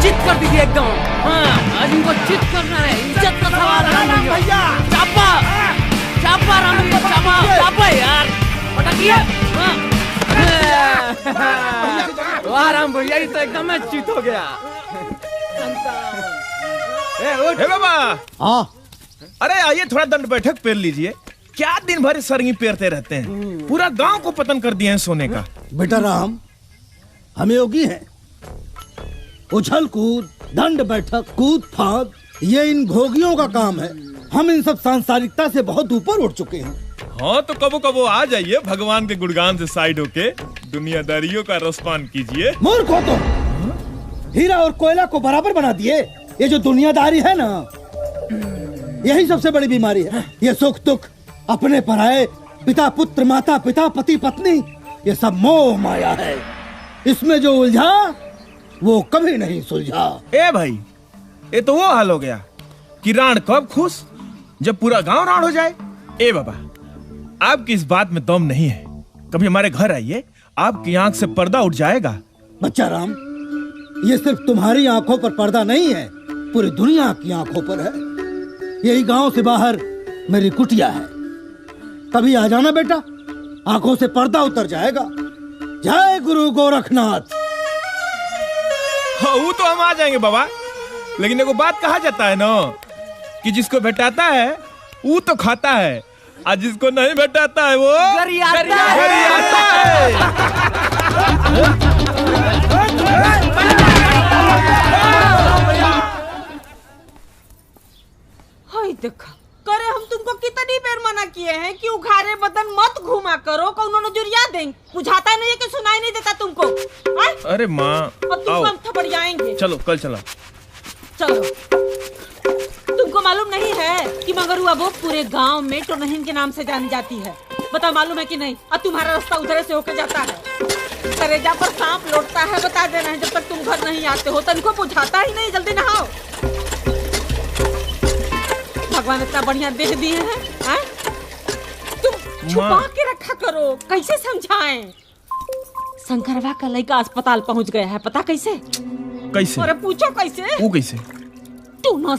चित कर दीजिए एकदम। हाँ, आज इनको चित करना है, इज्जत का सवाल है राम भैया। चापा चापा राम भैया, चापा चापा यार, पटकिए। वाह राम भैया, ये तो एकदम मैं चित हो गया। हे बाबा। हाँ। अरे आइए थोड़ा दंड बैठक पेर लीजिए। क्या दिन भर सरंगी पेरते रहते हैं, पूरा गांव को पतन कर दिए हैं सोने का। बेटा राम, हम योगी हैं। उछल कूद, दंड बैठक, कूद फांद, ये इन भोगियों का काम है। हम इन सब सांसारिकता से बहुत ऊपर उठ चुके हैं। हाँ तो कबो कबो आ जाइए, भगवान के गुणगान से साइड होके दुनियादारियों का रसपान कीजिए। मूर्ख हो तुम, हीरा और कोयला को बराबर बना दिए। ये जो दुनियादारी है ना, यही सबसे बड़ी बीमारी है। ये सुख दुख, अपने पराये, पिता पुत्र, माता पिता, पति पत्नी, ये सब मोह माया है। इसमें जो उलझा वो कभी नहीं सुलझा। ए भाई, ये तो वो हाल हो गया कि राण कब खुश जब पूरा गांव राण हो जाए। ए बाबा, आपकी इस बात में दम नहीं है। कभी हमारे घर आइए, आपकी आंख से पर्दा उठ जाएगा। बच्चा राम, ये सिर्फ तुम्हारी आंखों पर पर्दा नहीं है, पूरी दुनिया की आंखों पर है। यही गांव से बाहर मेरी कुटिया है, कभी आ जाना बेटा, आंखों से पर्दा उतर जाएगा। जय गुरु गोरखनाथ। हाँ, वो तो हम आ जाएंगे बाबा, लेकिन एगो बात कहा जाता है ना कि जिसको भेटाता है वो तो खाता है, और जिसको नहीं भेटाता है वो गरियाता है। हाय देखा करे, हम तुमको कितनी बार मना किए हैं कि उघारे बदन मत घुमा करो, कौनो नजरिया देंगे। बुझाता नहीं है कि सुनाई नहीं देता तुमको? अरे माँ, तुमको हम थपड़ियाएंगे। चलो कल चलो। चलो, तुमको मालूम नहीं है कि मंगरुआ वो पूरे गांव में टोनहीन के नाम से जानी जाती है? बता, मालूम है कि नहीं? और तुम्हारा रास्ता उधर से होकर जाता है। करेजा पर सांप लौटता है, बता देना है जब तक तुम घर नहीं आते हो। तनिको बुझाता ही नहीं। जल्दी नहाओ, भगवान इतना बढ़िया देख दिए हैं। तुम छुपा के रखा करो, कैसे समझाएं? शंकरवा का लड़का अस्पताल पहुंच गया है, पता कैसे? कैसे? अरे पूछो कैसे? वो कैसे? टूनो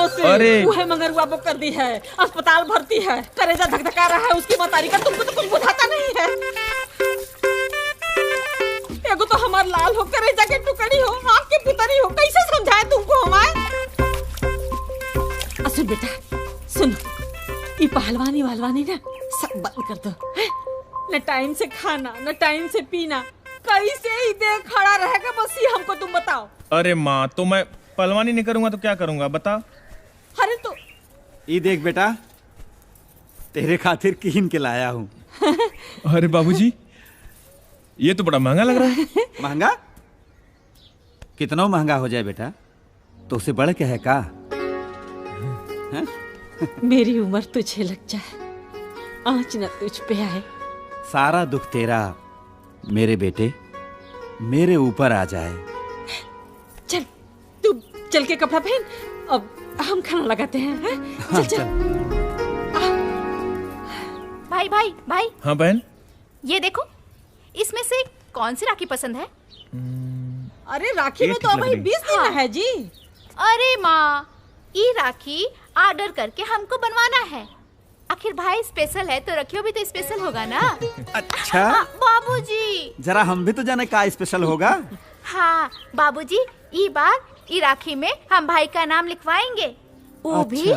से। अरे वो है मंगरुआ बुक कर दी है, अस्पताल भर्ती है, करेजा धक-धका रहा है उसकी मतारी का। तुमको तो कुछ बुझाता नहीं है। एगो तो हमार लाल हो, करेजा के टुकड़ी हो, आँख के पुतरी हो, कैसे समझाए तुमको हमारे? सुन बेटा, सुन, ये पहलवानी ना सब बंद कर दो। न टाइम से खाना, न टाइम से पीना, कैसे ही देख खड़ा रहेगा बस ये हमको तुम बताओ। अरे माँ, तो मैं पहलवानी नहीं करूंगा तो क्या करूंगा बता? अरे तो ये देख बेटा, तेरे खातिर कीन के लाया हूँ। अरे बाबूजी, ये तो बड़ा महंगा लग रहा है। महंगा? कितना महंगा हो जाए बेटा, तो उसे बढ़ के है का? मेरी उम्र तुझे लग जाए, आँच न तुझ पे आए। सारा दुख तेरा मेरे बेटे मेरे ऊपर आ जाए। चल, तू चल के कपड़ा पहन, अब हम खाना लगाते हैं। चल चल। भाई। हाँ बहन, ये देखो, इसमें से कौन सी राखी पसंद है? अरे राखी में तो अभी 20 दिन है जी। अरे माँ, ये राखी ऑर्डर करके हमको बनवाना है। आखिर भाई स्पेशल है तो रखियो भी तो स्पेशल होगा ना। अच्छा बाबूजी, जरा हम भी तो जाने का स्पेशल होगा। हाँ बाबूजी, ये बार ये राखी में हम भाई का नाम लिखवाएंगे, वो भी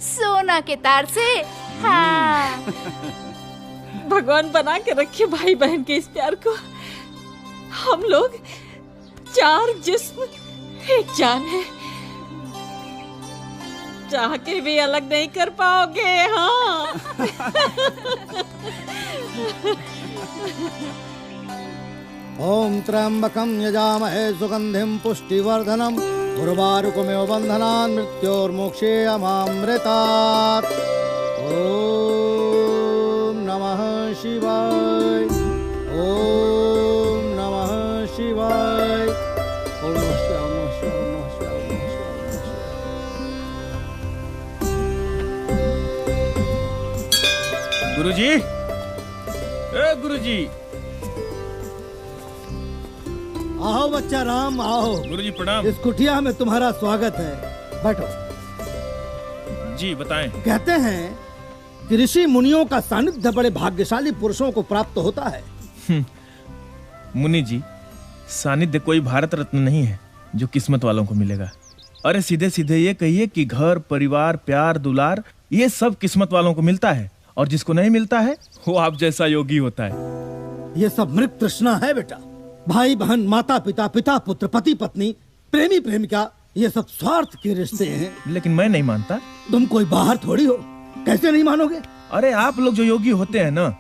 सोना के तार से। हाँ। भगवान बना के रखे भाई बहन के इस प्यार को। हम लोग 4 जिस्म एक जान है, चाह के भी अलग नहीं कर पाओगे। हाँ। ओम त्र्यंबकं यजामहे सुगंधिं पुष्टिवर्धनम् उर्वारुकमेव बन्धनान् मृत्योर्मोक्षेयमामृतात्। ओम नमः शिवाय, ओम नमः शिवाय, ओम नमः शिवाय, ओम नमः शिवाय, ओम नमः शिवाय, ओम नमः शिवाय। गुरुजी, ए गुरुजी। आओ बच्चा राम आओ। गुरुजी प्रणाम। इस कुटिया में तुम्हारा स्वागत है, बैठो। जी बताएं। कहते हैं कि ऋषि मुनियों का सानिध्य बड़े भाग्यशाली पुरुषों को प्राप्त होता है। मुनि जी, सानिध्य कोई भारत रत्न नहीं है जो किस्मत वालों को मिलेगा। अरे सीधे सीधे ये कहिए कि घर परिवार प्यार दुलार ये सब किस्मत वालों को मिलता है, और जिसको नहीं मिलता है वो आप जैसा योगी होता है। ये सब मृत तृष्णा है बेटा। भाई बहन, माता पिता, पिता पुत्र, पति पत्नी, प्रेमी प्रेमिका, ये सब स्वार्थ के रिश्ते हैं। लेकिन मैं नहीं मानता। तुम कोई बाहर थोड़ी हो, कैसे नहीं मानोगे? अरे आप लोग जो योगी होते हैं ना,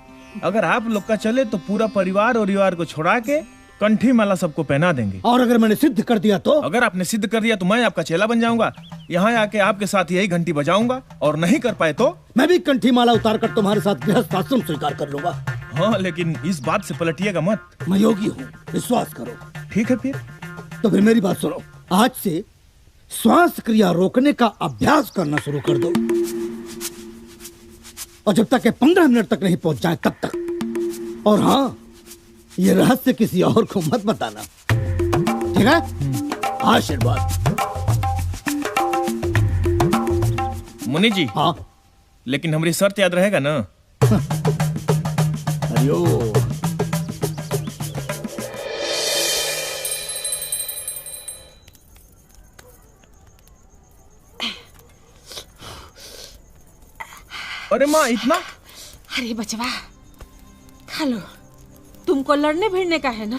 अगर आप लोग का चले तो पूरा परिवार और परिवार को छोड़ा के कंठी माला सबको पहना देंगे। और अगर मैंने सिद्ध कर दिया तो? अगर आपने सिद्ध कर दिया तो मैं आपका चेला बन जाऊंगा, यहाँ आके आपके साथ यही घंटी बजाऊंगा, और नहीं कर पाए तो मैं भी कंठी माला उतार कर तुम्हारे साथ गृहस्थ आश्रम स्वीकार कर लूंगा। हाँ, लेकिन इस बात से पलटिएगा मत। मैं योगी हूँ, विश्वास करो। ठीक है फिर। तो फिर मेरी बात सुनो, आज से श्वास क्रिया रोकने का अभ्यास करना शुरू कर दो, और जब तक 15 मिनट तक नहीं पहुंच जाए तब तक। और हाँ, ये रहस्य किसी और को मत बताना, ठीक है? आशीर्वाद। मुनि जी। हाँ, लेकिन हमारी शर्त याद रहेगा ना? हरिओम। अरे माँ, इतना? अरे बचवा, खा लो। तुमको लड़ने भिड़ने का है ना?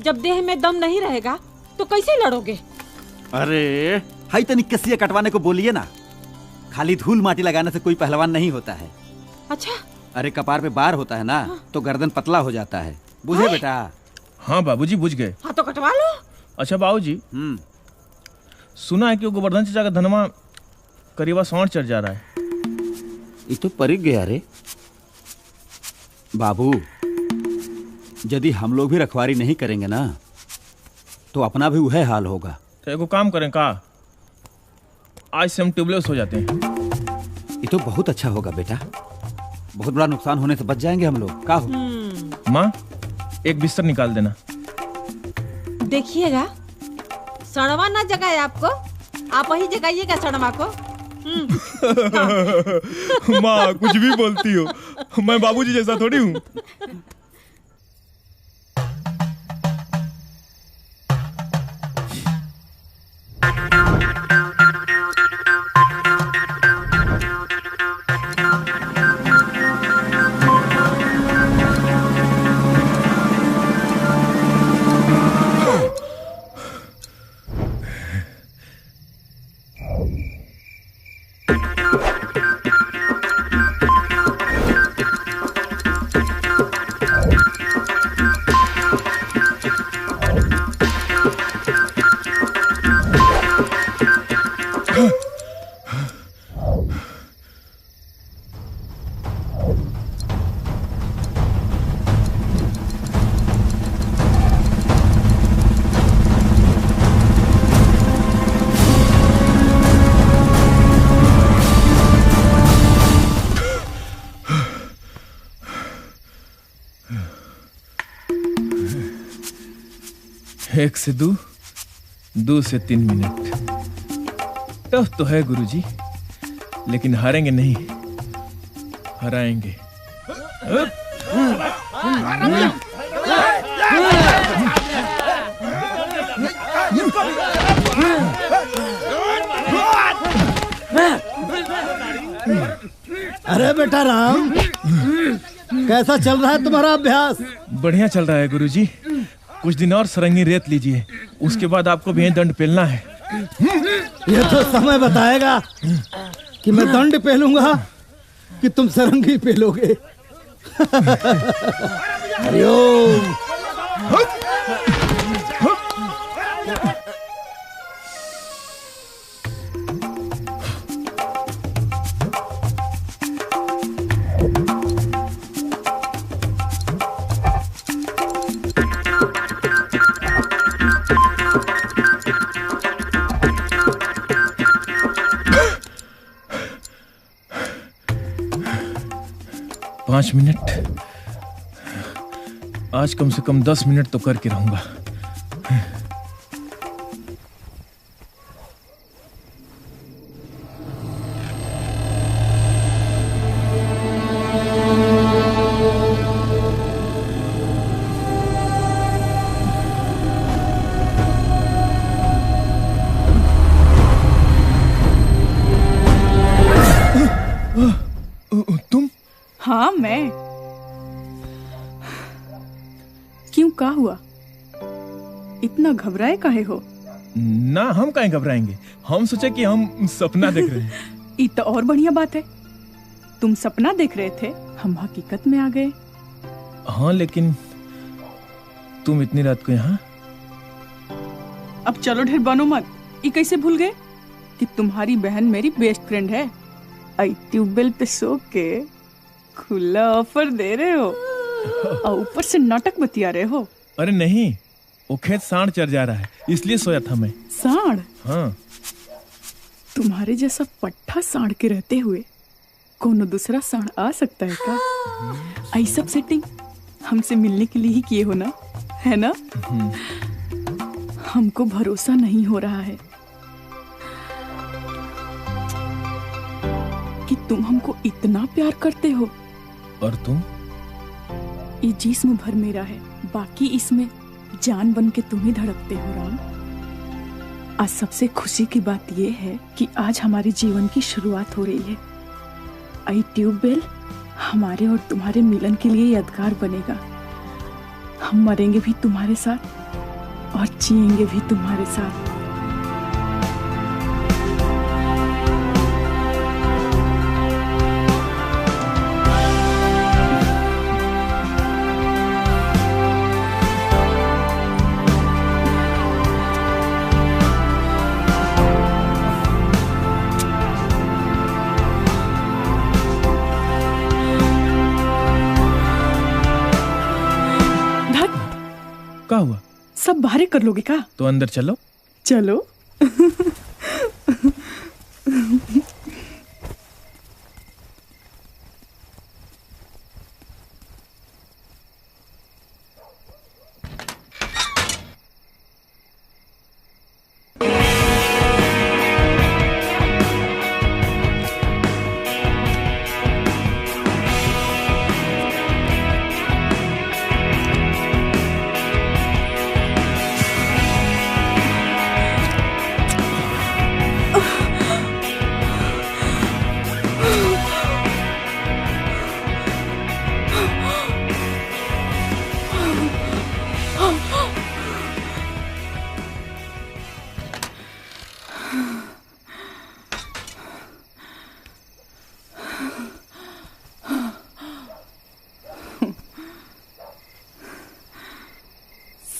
जब देह में दम नहीं रहेगा तो कैसे लड़ोगे? अरे हाई तनिक कसिया कटवाने को बोलिए ना। खाली धूल माटी लगाने से कोई पहलवान नहीं होता है। अच्छा। अरे कपार पे बार होता है ना, तो गर्दन पतला हो जाता है। बुझे बेटा? हाँ बाबूजी, बुझ गए। हाँ तो कटवा लो। अच्छा बाबूजी, सुना है कि वो गोवर्धन चाचा का धनमा करीबा 100 चढ़ जा रहा है। ये तो परिक गया रे बाबू। यदि हम लोग भी रखवारी नहीं करेंगे ना, तो अपना भी वह हाल होगा। तो एगो काम करें का, आज से हम ट्यूबलेस हो जाते हैं। ये तो बहुत अच्छा होगा बेटा, बहुत बड़ा नुकसान होने से बच जाएंगे हम लोग। का हो? माँ, एक बिस्तर निकाल देना। देखिएगा, सड़वा ना जगाए आपको, आप ही जगाइएगा सड़वा को। माँ कुछ भी बोलती हो, मैं बाबूजी जैसा थोड़ी हूँ। एक से 2, 2 से 3 मिनट। टफ तो है गुरुजी, लेकिन हारेंगे नहीं, हराएंगे। अरे बेटा राम, कैसा चल रहा है तुम्हारा अभ्यास? बढ़िया चल रहा है गुरुजी। कुछ दिन और सरंगी रेत लीजिए, उसके बाद आपको भी दंड पेलना है। ये तो समय बताएगा कि मैं दंड पेलूंगा कि तुम सरंगी पेलोगे। हरिओम। 5 मिनट, आज कम से कम 10 मिनट तो करके रहूंगा। हाँ मैं। क्यों, क्या हुआ? इतना घबराए काहे हो? ना, हम काहे घबराएंगे, हम सोचे कि हम सपना देख रहे हैं। ये तो और बढ़िया बात है। तुम सपना देख रहे थे, हम हकीकत में आ गए। हाँ, लेकिन तुम इतनी रात को यहाँ? अब चलो ढेर बनो मत। ये कैसे भूल गए कि तुम्हारी बहन मेरी बेस्ट फ्रेंड है? आई ट्यूबवेल पे सो के खुला ऑफर दे रहे हो और ऊपर से नाटक बतिया रहे हो। अरे नहीं, वो खेत सांड चर जा रहा है, इसलिए सोया था मैं। सांड? हाँ। तुम्हारे जैसा पट्टा सांड के रहते हुए कोनो दूसरा सांड आ सकता है क्या? आई सब सेटिंग हमसे मिलने के लिए ही किए हो ना, है ना? हमको भरोसा नहीं हो रहा है कि तुम हमको इतना प्यार करते हो। और तुम? ये जिस्म भर मेरा है, बाकी इसमें जान बन के तुम ही धड़कते हो राम। आज सबसे खुशी की बात यह है कि आज हमारे जीवन की शुरुआत हो रही है। आई ट्यूबवेल हमारे और तुम्हारे मिलन के लिए यादगार बनेगा। हम मरेंगे भी तुम्हारे साथ और जिएंगे भी तुम्हारे साथ। क्या हुआ? सब बाहर कर लोगे क्या? तो अंदर चलो। चलो।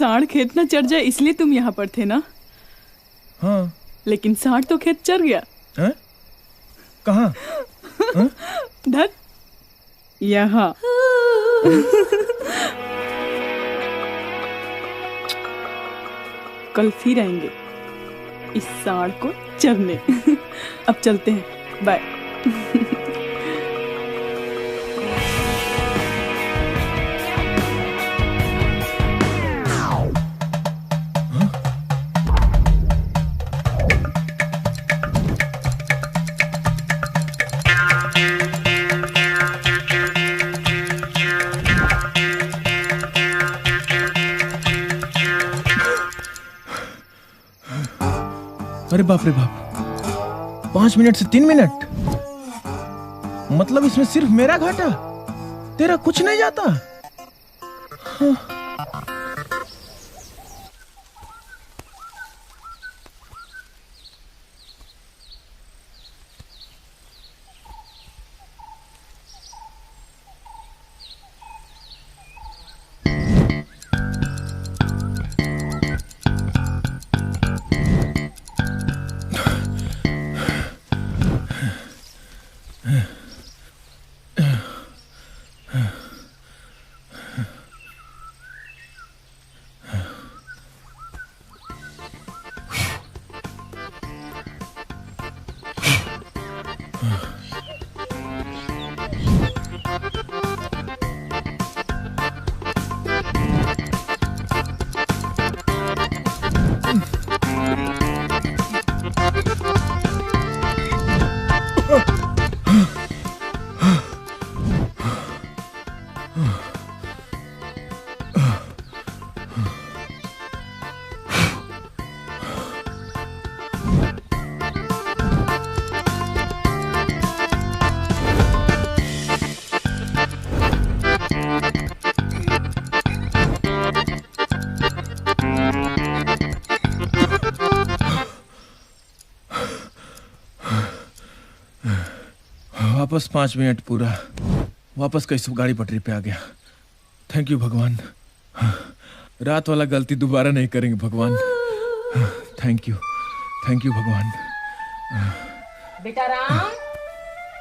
सांड खेत न चढ़ जाए इसलिए तुम यहाँ पर थे ना? हाँ। लेकिन सांड तो खेत चढ़ गया। हैं? कहाँ? धत यहाँ। कल फिर आएंगे इस सांड को चरने। अब चलते हैं, बाय। अरे बाप रे बाप, 5 मिनट से 3 मिनट, मतलब इसमें सिर्फ मेरा घाटा, तेरा कुछ नहीं जाता। हाँ। वापस 5 मिनट पूरा, वापस कैसे गाड़ी पटरी पे आ गया। थैंक यू भगवान, रात वाला गलती दोबारा नहीं करेंगे भगवान। थैंक यू भगवान। बेटा राम।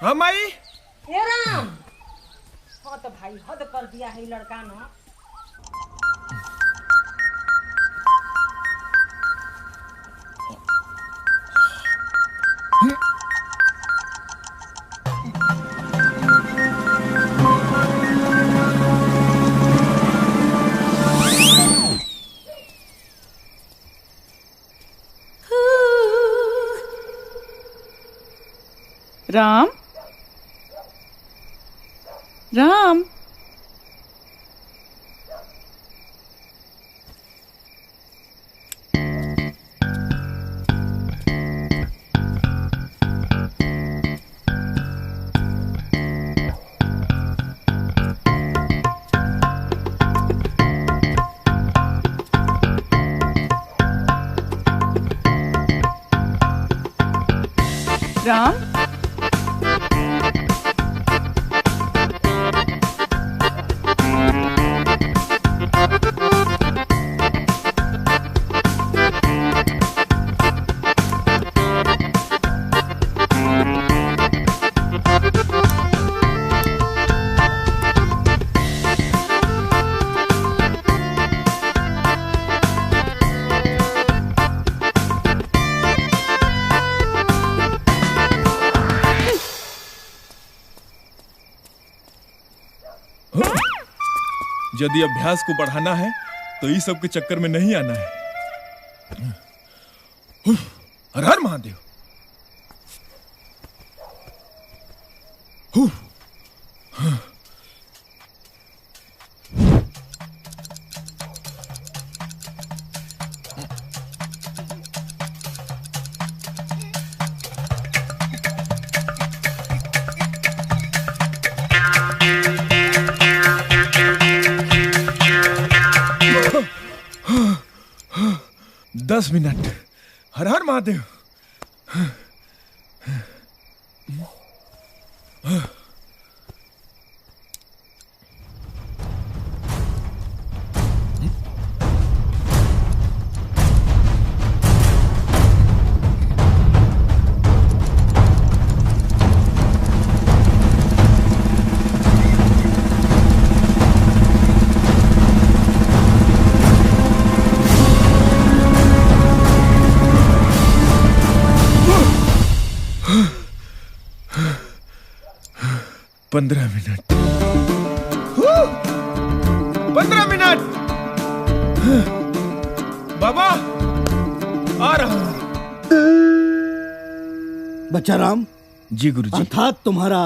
हाँ माई। हे राम। हाँ तो भाई हद कर दिया है लड़का ना। राम, राम, राम, यदि अभ्यास को बढ़ाना है तो इस सब के चक्कर में नहीं आना है। हर हर महादेव। दस मिनट। हर हर महादेव। पंद्रह मिनट। 15 मिनट। बाबा आ रहा हूं। बच्चा राम। जी गुरुजी। अर्थात तुम्हारा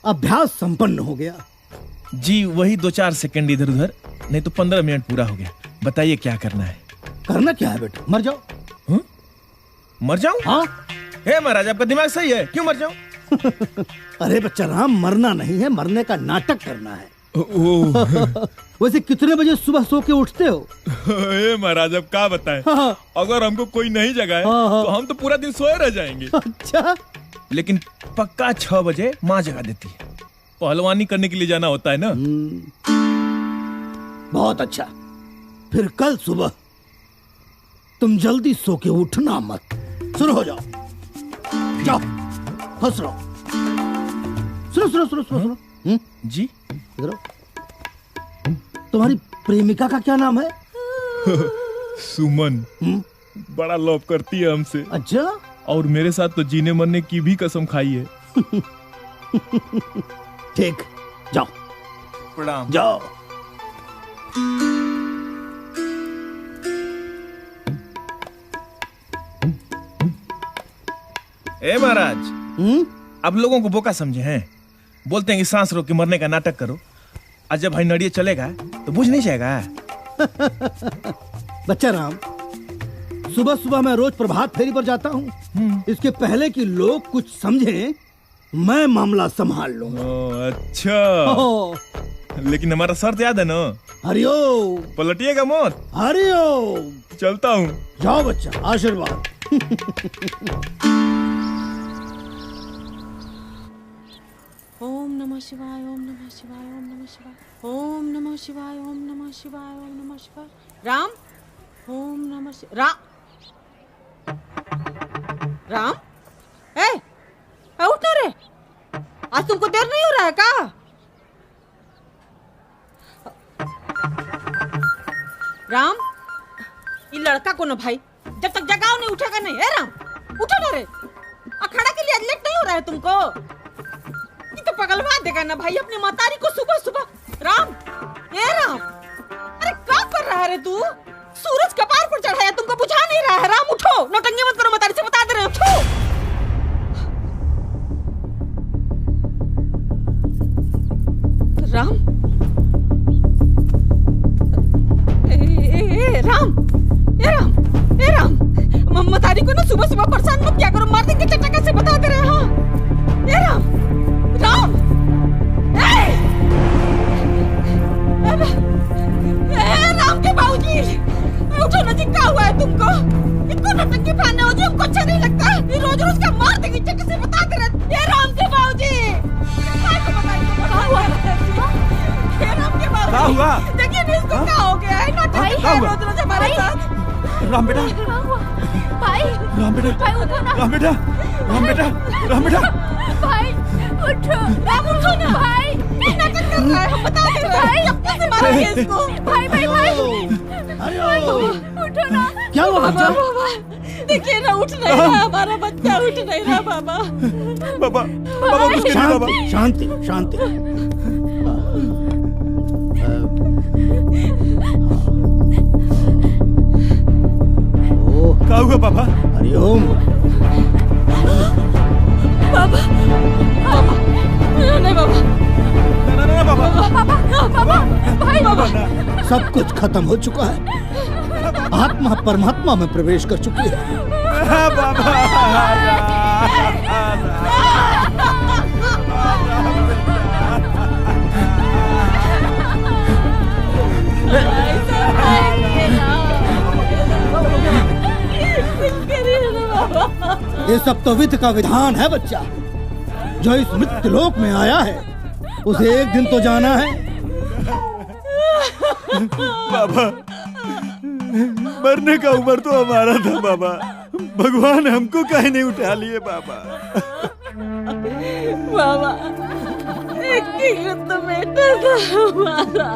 अभ्यास संपन्न हो गया। जी वही 2-4 सेकंड इधर उधर, नहीं तो 15 मिनट पूरा हो गया। बताइए क्या करना है। करना क्या है बेटा? मर जाओ। मर जाऊं? हाँ। हे महाराज आपका दिमाग सही है, क्यों मर जाऊं? अरे बच्चा राम, मरना नहीं है, मरने का नाटक करना है। वैसे कितने बजे सुबह सो के उठते हो? महाराज अब क्या बताएं? अगर हमको कोई नहीं जगाए तो हम तो पूरा दिन सोए रह जाएंगे। अच्छा। लेकिन पक्का 6 बजे माँ जगा देती है। पहलवानी करने के लिए जाना होता है ना। बहुत अच्छा। फिर कल सुबह तुम जल्दी सो के उठना मत। शुरू हो जाओ। जाओ खुश रहो। सुनो। जी इधर। तुम्हारी प्रेमिका का क्या नाम है? सुमन। बड़ा लव करती है हमसे। अच्छा। और मेरे साथ तो जीने मरने की भी कसम खाई है। ठीक, जाओ। प्रणाम। जाओ। ए महाराज, आप लोगों को बोका समझे हैं? बोलते हैं कि सांस रोक के मरने का नाटक करो, और जब भाई नड़िए चलेगा तो बुझ नहीं जाएगा। बच्चा राम, सुबह सुबह मैं रोज प्रभात फेरी पर जाता हूँ। इसके पहले कि लोग कुछ समझें, मैं मामला संभाल लूंगा। अच्छा। लेकिन हमारा शर्त याद है ना? हरिओम। पलटिएगा मत। हरिओम। चलता हूँ। जाओ बच्चा, आशीर्वाद। नमः शिवाय, ओम नमः शिवाय, ओम नमः शिवाय, ओम नमः शिवाय, ओम नमः शिवाय, ओम नमः शिवाय। राम, ओम नमः शिवाय। राम, ए, उठ ना रे, आज तुमको देर नहीं हो रहा है का? राम, ये लड़का को ना भाई, जब तक जगाओ नहीं उठेगा नहीं। ए राम, उठो ना रे, अखाड़ा के लिए लेट नहीं हो रहा है तुमको? ये तो पगलवा देगा ना भाई अपनी मतारी को सुबह सुबह। राम, ए राम, अरे क्या कर रहा है रे तू? सूरज कपार पर चढ़ा है, तुमको बुझा नहीं रहा है? राम उठो, नौटंकी मत करो, मतारी से बता दे रहे हो, उठो। राम, राम, ए राम, ए राम, मतारी को ना सुबह सुबह परेशान मत क्या करो, मार देंगे चटका से, बता दे रहे हैं। हाँ, ए राम, राम, राम के बाबूजी, उठो ना जी, क्या हुआ है तुमको? इनको नौटंकी फाड़ने हो जी, हमको अच्छा नहीं लगता। ये रोज रोज का मार देंगे चटके से, बता दे रहे। ए राम के बाबूजी, क्या हुआ? देखिए ना इसको क्या हो गया है, नौटंकी रोज रोज हमारे साथ। राम बेटा, भाई, राम बेटा, भाई उठो ना, राम बेटा, राम बेटा, राम बेटा, भाई उठो, राम उठो ना भाई, नाटक कर रहा है, हम बता दे रहे हैं, अब कैसे मारेंगे इसको? भाई भाई भाई उठो ना। क्या हुआ बच्चा? बाबा, देखिए ना, उठ नहीं रहा हमारा बच्चा, उठ नहीं रहा बाबा। बाबा, बाबा कुछ करिए बाबा। शांति, शांति, शांति। क्या हुआ बाबा? हरिओम। बाबा, बाबा, नहीं बाबा, ना बाबा, बाबा, भाई बाबा, सब कुछ खत्म हो चुका है, आत्मा परमात्मा में प्रवेश कर चुकी है। बाबा, ये सब तो विधि का विधान है बच्चा। जो इस मृत्यु लोक में आया है उसे एक दिन तो जाना है। बाबा, मरने का उम्र तो हमारा था बाबा, भगवान हमको काहे नहीं उठा लिए बाबा? बाबा, एक तो बेटा था हमारा,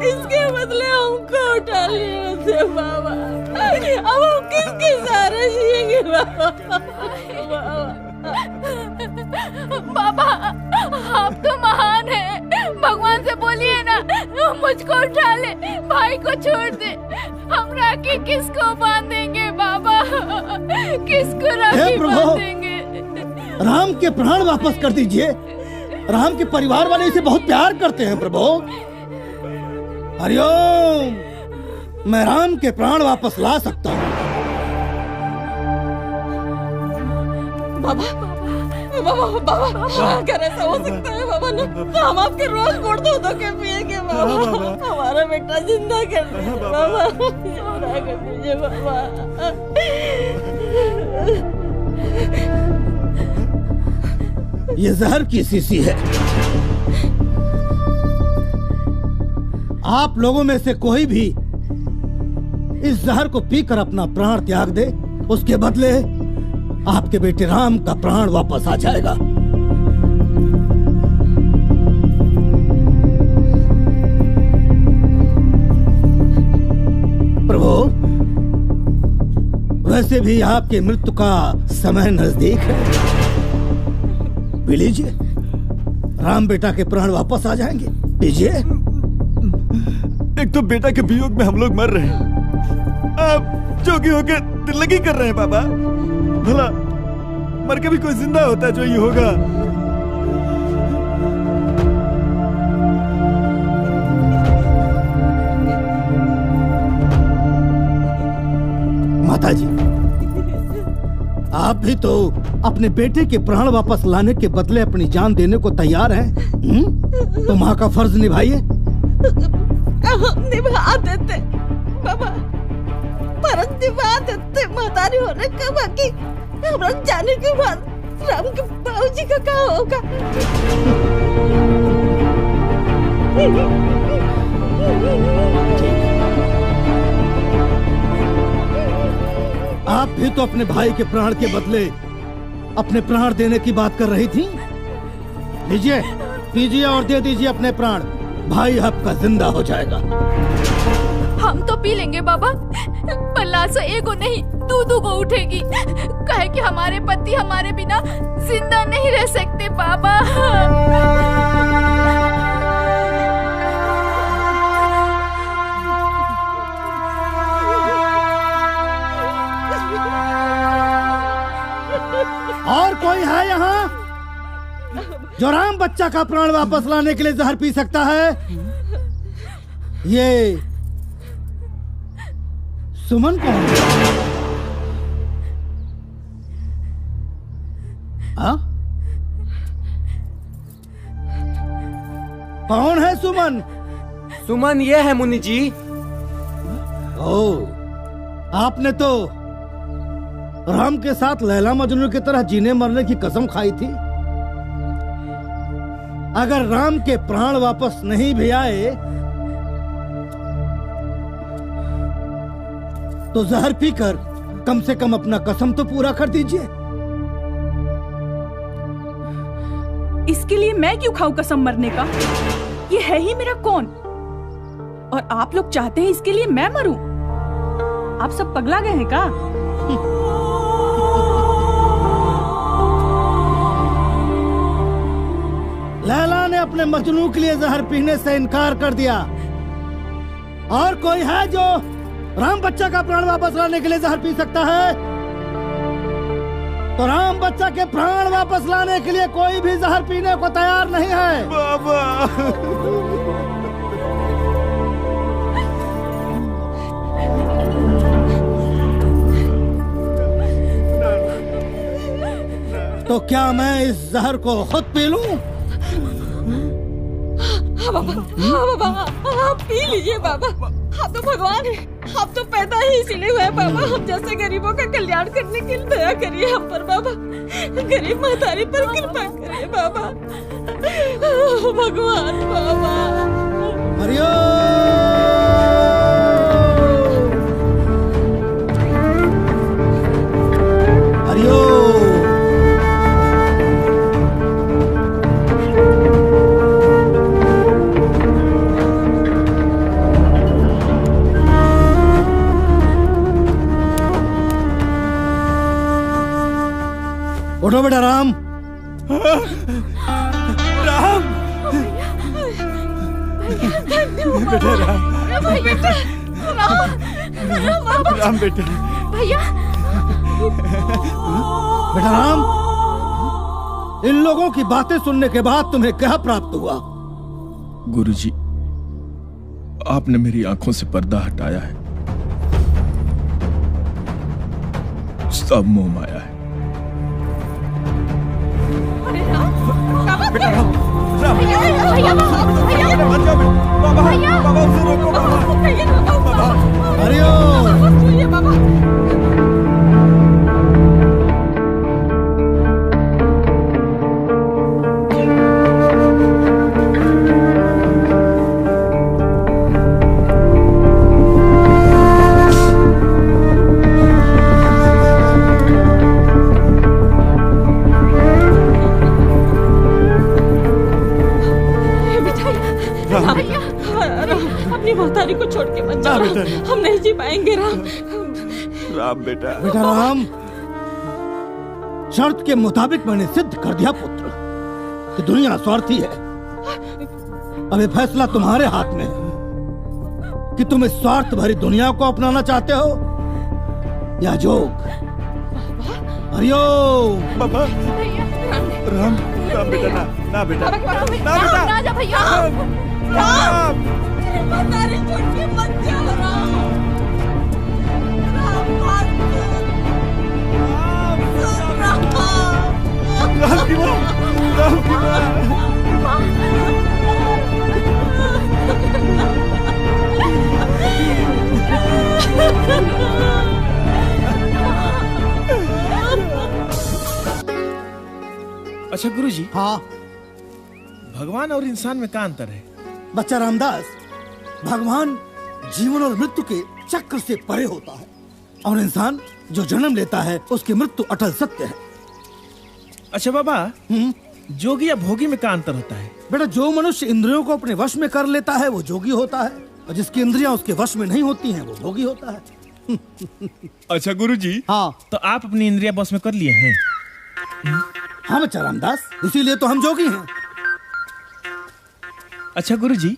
इसके बदले हमको उठा लिए थे बाबा। अब हम किसके सहारे जिएंगे बाबा? बाबा, आप तो महान हैं, भगवान से बोलिए ना मुझको उठा ले, भाई को छोड़ दे। हम राखी किसको बांधेंगे बाबा, किसको राखी बांधेंगे? राम के प्राण वापस कर दीजिए। राम के परिवार वाले इसे बहुत प्यार करते हैं प्रभु। हरिओम, मैं राम के प्राण वापस ला सकता हूँ। बाबा, बाबा, बाबा, अगर ऐसा हो सकता है बाबा ना, तो हम आपके रोज गुड़ धो के पिएंगे बाबा। हमारा बेटा जिंदा कर दीजिए बाबा, जिंदा कर दीजिए बाबा। ये जहर की शीशी है। आप लोगों में से कोई भी इस जहर को पीकर अपना प्राण त्याग दे, उसके बदले आपके बेटे राम का प्राण वापस आ जाएगा। प्रभु, वैसे भी आपके मृत्यु का समय नजदीक है, पी लीजिए, राम बेटा के प्राण वापस आ जाएंगे, पीजिए। एक तो बेटा के वियोग में हम लोग मर रहे हैं, आप जोगी होके दिल लगी कर रहे हैं बाबा। भला मर के भी कोई जिंदा होता है जो ये होगा? माता जी, आप भी तो अपने बेटे के प्राण वापस लाने के बदले अपनी जान देने को तैयार हैं। तो माँ का फर्ज निभाइए। निभा देते बाबा, फर्ज निभा देते। महतारी होने के बाकी हमरा जाने के बाद राम के बाबूजी का क्या होगा? आप भी तो अपने भाई के प्राण के बदले अपने प्राण देने की बात कर रही थी। लीजिए, पीजिए और दे दीजिए अपने प्राण। भाई आपका जिंदा हो जाएगा। हम तो पी लेंगे बाबा, पर लाशा एगो नहीं दू को उठेगी। कहे कि हमारे पति हमारे बिना जिंदा नहीं रह सकते बाबा। और कोई है यहाँ जो राम बच्चा का प्राण वापस लाने के लिए जहर पी सकता है? ये सुमन कौन है? हाँ? कौन है सुमन? सुमन ये है मुनि जी। ओ, आपने तो राम के साथ लैला मजनू की तरह जीने मरने की कसम खाई थी। अगर राम के प्राण वापस नहीं भी आए तो जहर पीकर कम से कम अपना कसम तो पूरा कर दीजिए। इसके लिए मैं क्यों खाऊं कसम मरने का? ये है ही मेरा कौन? और आप लोग चाहते हैं इसके लिए मैं मरूं? आप सब पगला गए हैं का? लैला ने अपने मजनू के लिए जहर पीने से इनकार कर दिया। और कोई है जो राम बच्चा का प्राण वापस लाने के लिए जहर पी सकता है? तो राम बच्चा के प्राण वापस लाने के लिए कोई भी जहर पीने को तैयार नहीं है। बाबा तो क्या मैं इस जहर को खुद पी लूं? हाँ बाबा, हाँ बाबा, आप पी लीजिए बाबा। आप तो भगवान है, आप तो पैदा ही इसीलिए हुए हैं बाबा। हम जैसे गरीबों का कल्याण करने के लिए दया करिए हम पर बाबा। गरीब महतारी पर कृपा करिए बाबा। भगवान बाबा। हरिओ हरिओ। उठो बेटा राम। राम बेटा राम। राम बेटा। भैया बेटा राम, इन लोगों की बातें सुनने के बाद तुम्हें क्या प्राप्त हुआ? गुरुजी, आपने मेरी आंखों से पर्दा हटाया है। सब मोह माया है। बेटा राम, राम भैया बाबा, बाबा उसे रोको बाबा। हरिओम। बाबा अपनी महतारी को छोड़ के मत जाओ। हम नहीं जी पाएंगे राम। राम बेटा। बेटा राम, शर्त के मुताबिक मैंने सिद्ध कर दिया पुत्र कि दुनिया स्वार्थी है। अब ये फैसला तुम्हारे हाथ में है कि तुम इस स्वार्थ भरी दुनिया को अपनाना चाहते हो या जोग। हरिओम। बाबा राम, राम बेटा ना, ना बेटा, ना बेटा, ना जा भैया। राम। महतारी छोड़ के मत जाओ राम। राम राम की माँ, राम की माँ। अच्छा गुरुजी, हाँ भगवान और इंसान में क्या अंतर है? बच्चा रामदास, भगवान जीवन और मृत्यु के चक्र से परे होता है और इंसान जो जन्म लेता है उसकी मृत्यु अटल सत्य है। अच्छा बाबा, जोगी या भोगी में क्या अंतर होता है? बेटा, जो मनुष्य इंद्रियों को अपने वश में कर लेता है वो जोगी होता है और जिसकी इंद्रियां उसके वश में नहीं होती हैं वो भोगी होता है। अच्छा गुरुजी, हाँ तो आप अपनी इंद्रियां बस में कर लिए हैं? हाँ बच्चा रामदास, इसीलिए तो हम जोगी हैं। अच्छा गुरुजी,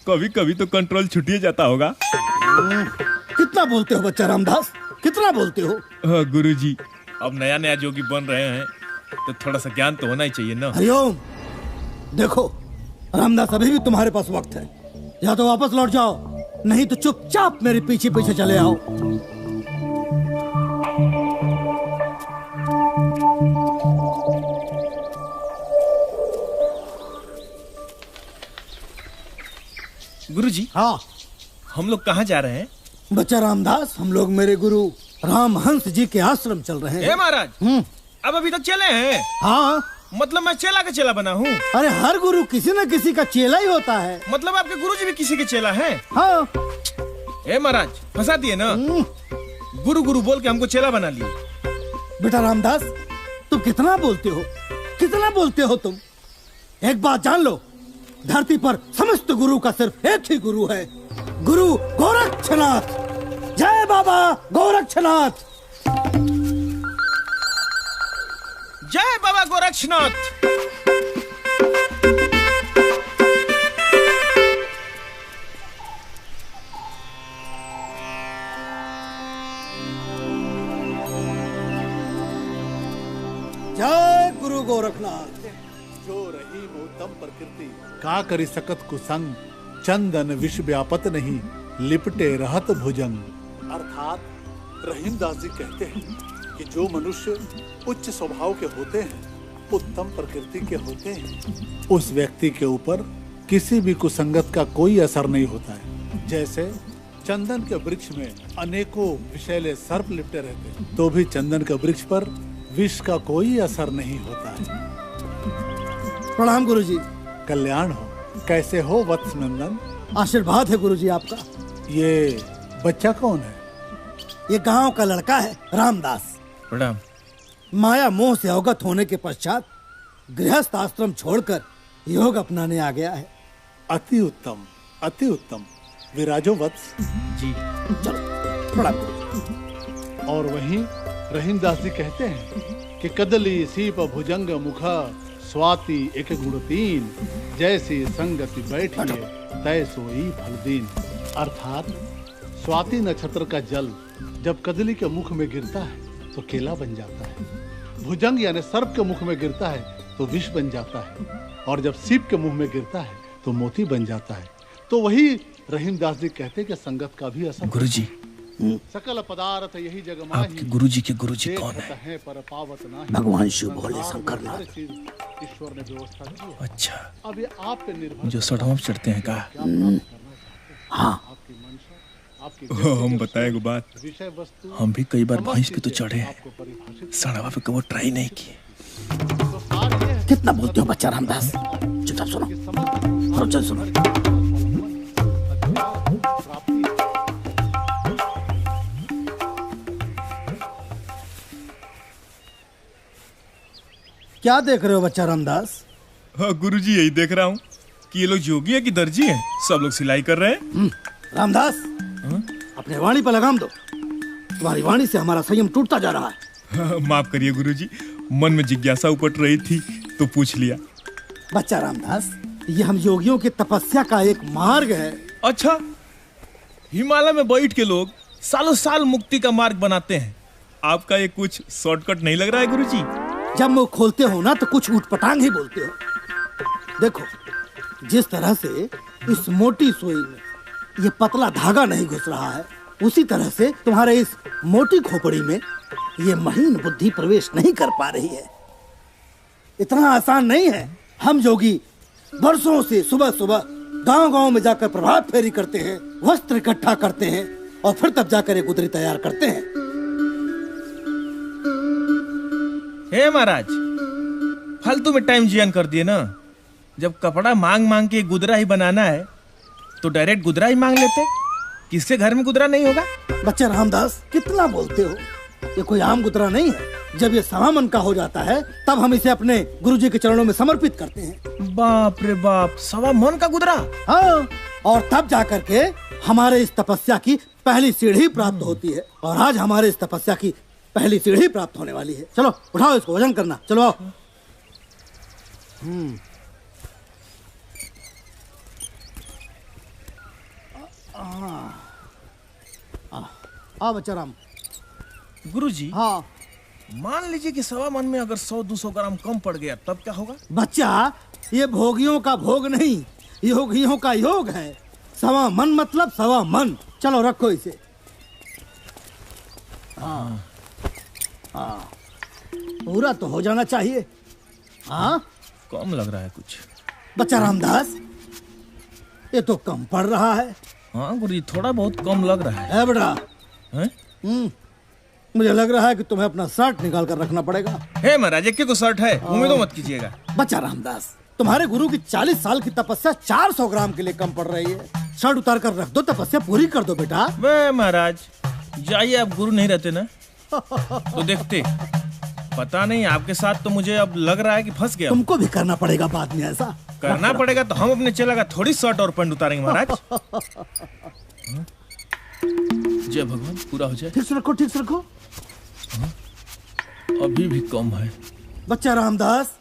कभी कभी तो कंट्रोल छुटिए जाता होगा। कितना बोलते हो बच्चा रामदास, कितना बोलते हो? गुरुजी, अब नया नया जोगी बन रहे हैं तो थोड़ा सा ज्ञान तो होना ही चाहिए ना। हरिओम। देखो रामदास, अभी भी तुम्हारे पास वक्त है, या तो वापस लौट जाओ नहीं तो चुपचाप मेरे पीछे पीछे चले आओ। गुरुजी, हाँ हम लोग कहाँ जा रहे हैं? बच्चा रामदास, हम लोग मेरे गुरु रामहंस जी के आश्रम चल रहे हैं। महाराज, अब अभी तक चले हैं? हाँ। मतलब मैं चेला का चेला बना हूँ? अरे हर गुरु किसी न किसी का चेला ही होता है। मतलब आपके गुरुजी भी किसी के चेला हैं? हाँ। महाराज, फंसा दिए ना। गुरु गुरु बोल के हमको चेला बना लिए। बेटा रामदास, तुम कितना बोलते हो, कितना बोलते हो तुम। एक बात जान लो, धरती पर समस्त गुरु का सिर्फ एक ही गुरु है, गुरु गोरक्षनाथ। जय बाबा गोरक्षनाथ। जय बाबा गोरक्षनाथ। जय गुरु गोरखनाथ। जो रही उत्तम प्रकृति का करी सकत कुसंग, चंदन विष व्यापत नहीं लिपटे रहत भुजंग। अर्थात रहीमदास जी कहते हैं कि जो मनुष्य उच्च स्वभाव के होते हैं, उत्तम प्रकृति के होते हैं, उस व्यक्ति के ऊपर किसी भी कुसंगत का कोई असर नहीं होता है। जैसे चंदन के वृक्ष में अनेकों विषैले सर्प लिपटे रहते हैं, तो भी चंदन के वृक्ष पर विष का कोई असर नहीं होता है। प्रणाम गुरुजी। कल्याण हो। कैसे हो वत्स नंदन? आशीर्वाद है गुरुजी आपका। ये बच्चा कौन है? ये गांव का लड़का है, रामदास। प्रणाम। माया मोह से अवगत होने के पश्चात गृहस्थ आश्रम छोड़कर योग अपनाने आ गया है। अति उत्तम, अति उत्तम। विराजो वत्स। जी चलो प्रणाम। और वहीं रहीमदास जी कहते हैं कि कदली सीप भुजंग मुखा स्वाति एक गुण तीन, जैसी संगति बैठी तय सोई फल दीन। अर्थात स्वाति नक्षत्र का जल जब कदली के मुख में गिरता है तो केला बन जाता है, भुजंग यानी सर्प के मुख में गिरता है तो विष बन जाता है, और जब सीप के मुंह में गिरता है तो मोती बन जाता है। तो वही रहीमदास जी कहते हैं कि संगत का भी असर। गुरुजी, सकल पदार्थ यही जग आपके गुरुजी के गुरुजी कौन है? पर पावत नहीं, भगवान शिव भोले शंकर नाथ। ईश्वर ने व्यवस्था की है। अच्छा, अब ये आप पे निर्भर जो सड़ों चढ़ते हैं का? हाँ। आपकी मंशा, आपकी हम बताए गो बात, विषय वस्तु हम भी कई बार भैंस पे तो चढ़े हैं, आपको परिभाषित। सड़वा पे कभी ट्राई नहीं किए। तो सार ये है कितना बोलते हो बच्चा रामदास। चुपचाप सुनो। कि समझ और चल सुनो। प्राप्ति क्या देख रहे हो बच्चा रामदास? हाँ गुरुजी, यही देख रहा हूँ कि ये लोग जोगी है कि दर्जी है। सब लोग सिलाई कर रहे हैं। रामदास, अपने वाणी पर लगाम दो। तुम्हारी वाणी से हमारा संयम टूटता जा रहा है। माफ करिए गुरुजी, मन में जिज्ञासा उपट रही थी तो पूछ लिया। बच्चा रामदास, ये हम योगियों की तपस्या का एक मार्ग है। अच्छा, हिमालय में बैठ के लोग सालों साल मुक्ति का मार्ग बनाते हैं, आपका ये कुछ शॉर्टकट नहीं लग रहा है गुरुजी? जब मुंह खोलते हो ना तो कुछ ऊटपटांग ही बोलते हो। देखो, जिस तरह से इस मोटी सुई में ये पतला धागा नहीं घुस रहा है, उसी तरह से तुम्हारे इस मोटी खोपड़ी में ये महीन बुद्धि प्रवेश नहीं कर पा रही है। इतना आसान नहीं है। हम योगी वर्षों से सुबह सुबह गांव-गांव में जाकर प्रभात फेरी करते हैं, वस्त्र इकट्ठा करते हैं और फिर तब जाकर एक गुदरी तैयार करते हैं। हे महाराज, फालतू में टाइम जियान कर दिए ना। जब कपड़ा मांग मांग के गुदरा ही बनाना है तो डायरेक्ट गुदरा ही मांग लेते। किसके घर में गुदरा नहीं होगा? बच्चा रामदास कितना बोलते हो, ये कोई आम गुदरा नहीं है। जब ये सवा मन का हो जाता है तब हम इसे अपने गुरुजी के चरणों में समर्पित करते हैं। बाप रे बाप, सवा मन का गुदरा? हाँ, और तब जाकर के हमारे इस तपस्या की पहली सीढ़ी प्राप्त होती है। और आज हमारे इस तपस्या की पहली सीढ़ी प्राप्त होने वाली है। चलो उठाओ इसको, वजन करना। चलो आओ। आओ बच्चा राम। गुरुजी, हाँ, मान लीजिए कि सवा मन में अगर 100-200 ग्राम कम पड़ गया तब क्या होगा? बच्चा ये भोगियों का भोग नहीं, योगियों का योग है। सवा मन मतलब सवा मन। चलो रखो इसे। हाँ हाँ, पूरा तो हो जाना चाहिए। हाँ, कम लग रहा है कुछ। बच्चा रामदास, ये तो कम पड़ रहा है। हाँ गुरुजी, थोड़ा बहुत कम लग रहा है। बेटा, हैं? मुझे लग रहा है कि तुम्हें अपना शर्ट निकाल कर रखना पड़ेगा। हे महाराज, एक को शर्ट है, उम्मीद मत कीजिएगा। बच्चा रामदास, तुम्हारे गुरु की 40 साल की तपस्या 400 ग्राम के लिए कम पड़ रही है। शर्ट उतार कर रख दो, तपस्या पूरी कर दो बेटा। वे महाराज, जाइए, आप गुरु नहीं रहते ना तो देखते। पता नहीं, आपके साथ तो मुझे अब लग रहा है कि फंस गया। तुमको भी करना पड़ेगा बाद में ऐसा। करना पड़ेगा तो हम अपने चेला का थोड़ी शर्ट और पैंट उतारेंगे महाराज। जय भगवान, पूरा हो जाए। ठीक से रखो, ठीक से रखो। अभी भी कम है। बच्चा रामदास।